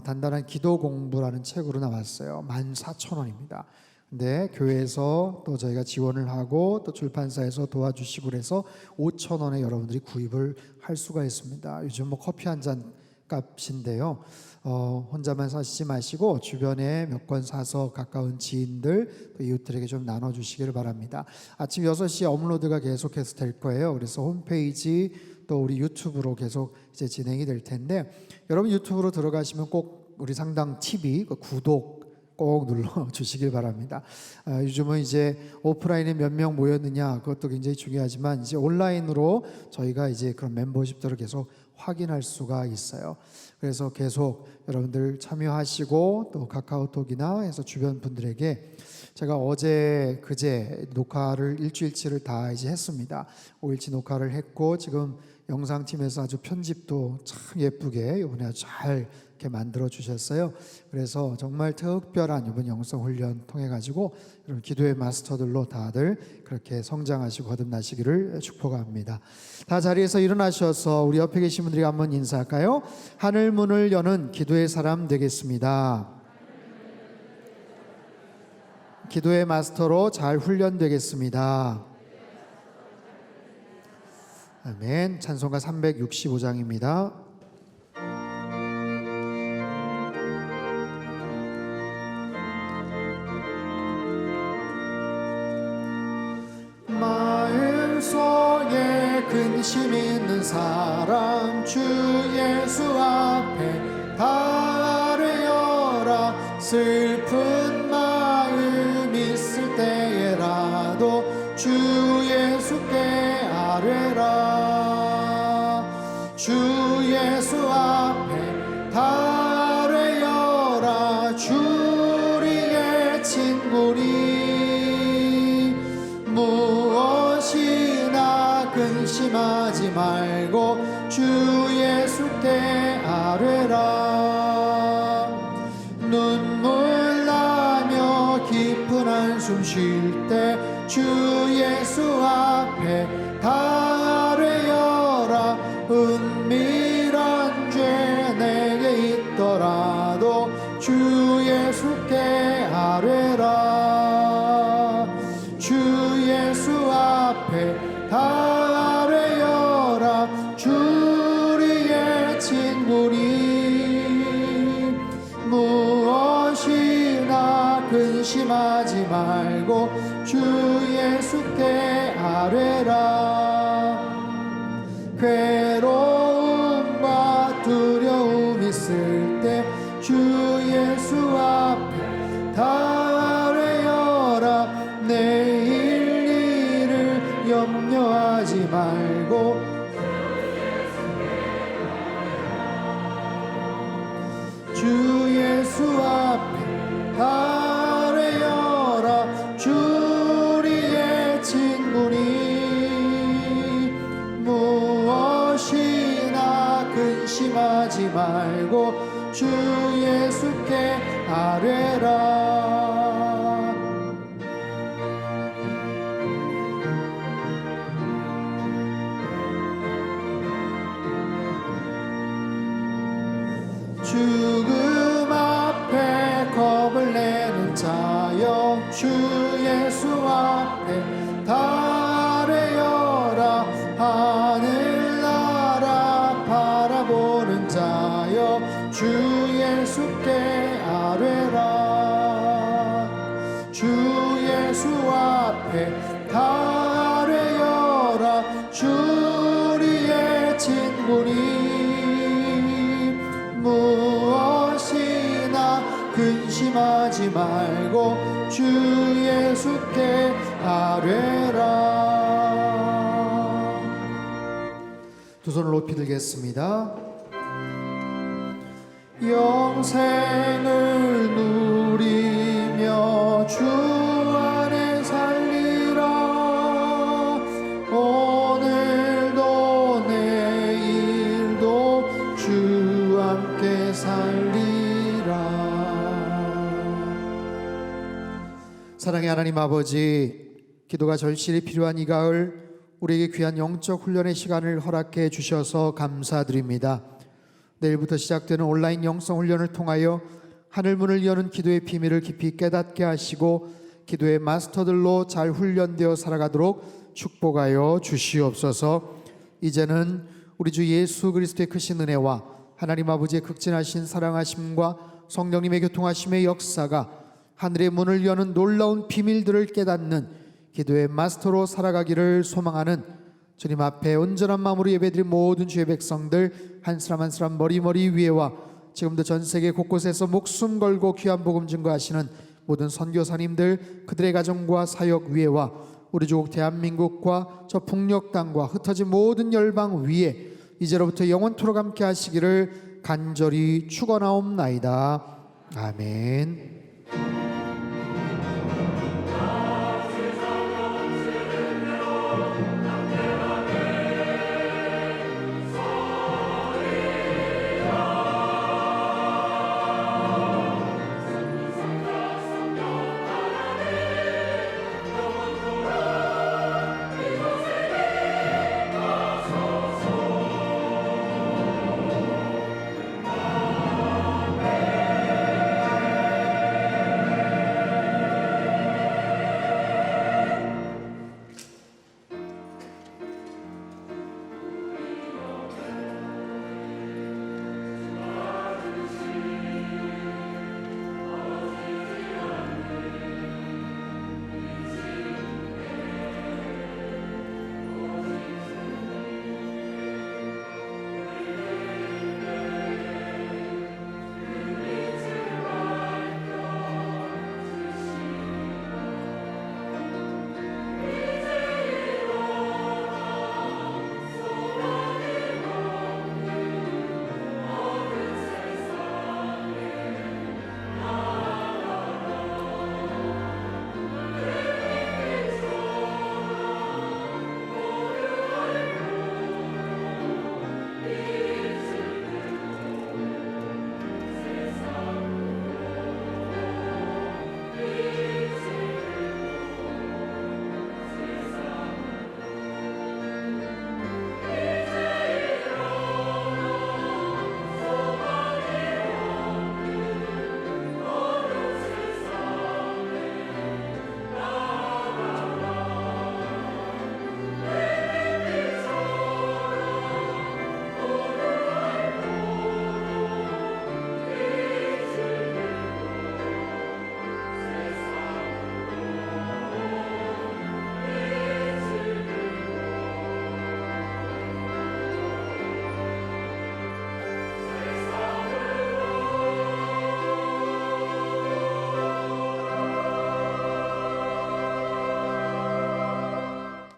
단단한 기도 공부라는 책으로 나왔어요. 14,000원입니다. 근데 교회에서 또 저희가 지원을 하고 또 출판사에서 도와주시고 그래서 5,000원에 여러분들이 구입을 할 수가 있습니다. 요즘 뭐 커피 한 잔 값인데요. 혼자만 사시지 마시고 주변에 몇 권 사서 가까운 지인들 또 이웃들에게 좀 나눠주시기를 바랍니다. 아침 6시에 업로드가 계속해서 될 거예요. 그래서 홈페이지 또 우리 유튜브로 계속 이제 진행이 될 텐데 여러분 유튜브로 들어가시면 꼭 우리 상당 TV 구독 꼭 눌러주시길 바랍니다. 요즘은 이제 오프라인에 몇 명 모였느냐 그것도 굉장히 중요하지만 이제 온라인으로 저희가 이제 그런 멤버십들을 계속 확인할 수가 있어요. 그래서 계속 여러분들 참여하시고 또 카카오톡이나 해서 주변 분들에게 제가 어제 그제 녹화를 일주일치를 다 이제 했습니다. 5일치 녹화를 했고 지금 영상팀에서 아주 편집도 참 예쁘게 이번에 아주 잘 이렇게 만들어 주셨어요. 그래서 정말 특별한 이번 영성 훈련 통해 가지고 여러분 기도의 마스터들로 다들 그렇게 성장하시고 거듭나시기를 축복합니다. 다 자리에서 일어나셔서 우리 옆에 계신 분들이 한번 인사할까요? 하늘 문을 여는 기도의 사람 되겠습니다. 기도의 마스터로 잘 훈련되겠습니다. 아멘. 찬송가 365장입니다. 마음속에 근심 있는 사람 주 예수 앞에 다 아뢰어라. 슬픈 마음 있을 때에라도 주 예수께 아뢰라. 주 예수 앞에 다 아뢰어라. 주리의 친구니 무엇이나 근심하지 말고 주 예수께 아뢰라. 눈물 나며 깊은 한숨 쉴 때 주 예수 앞에 다 아뢰어라. 은밀한 죄 내게 있더라도 주 예수께 아뢰라. 주 예수 앞에 다 아뢰어라. 주리의 친구니 무엇이나 근심하지 말고 주 예수께 아뢰라. 괴로움과 두려움 있을 때 주 예수 앞에 다 아뢰어라. 내일 일을 염려하지 말고 주 예수 앞에 다 아뢰어라. 주리의 친구니 무엇이나 근심하지 말고 주 예수께 아뢰라. 죽음 앞에 겁을 내는 자여 주 예수 앞에 다 아뢰어라. 하늘나라 바라보는 자여 주 예수께 아뢰라. 주 예수 앞에 다 아뢰어라. 주리의 친구니 무엇이나 근심하지 말고 주 예수께 아뢰라. 두 손을 높이 들겠습니다. 영생을 누리며 주 안에 살리라. 오늘도 내일도 주 함께 살리라. 사랑의 하나님 아버지, 기도가 절실히 필요한 이 가을 우리에게 귀한 영적 훈련의 시간을 허락해 주셔서 감사드립니다. 내일부터 시작되는 온라인 영성 훈련을 통하여 하늘문을 여는 기도의 비밀을 깊이 깨닫게 하시고 기도의 마스터들로 잘 훈련되어 살아가도록 축복하여 주시옵소서. 이제는 우리 주 예수 그리스도의 크신 은혜와 하나님 아버지의 극진하신 사랑하심과 성령님의 교통하심의 역사가 하늘의 문을 여는 놀라운 비밀들을 깨닫는 기도의 마스터로 살아가기를 소망하는 주님 앞에 온전한 마음으로 예배드린 모든 주의 백성들 한 사람 한 사람 머리 위에와 지금도 전 세계 곳곳에서 목숨 걸고 귀한 복음 증거하시는 모든 선교사님들 그들의 가정과 사역 위에와 우리 조국 대한민국과 저 북녘 땅과 흩어진 모든 열방 위에 이제로부터 영원토록 함께 하시기를 간절히 축원하옵나이다. 아멘.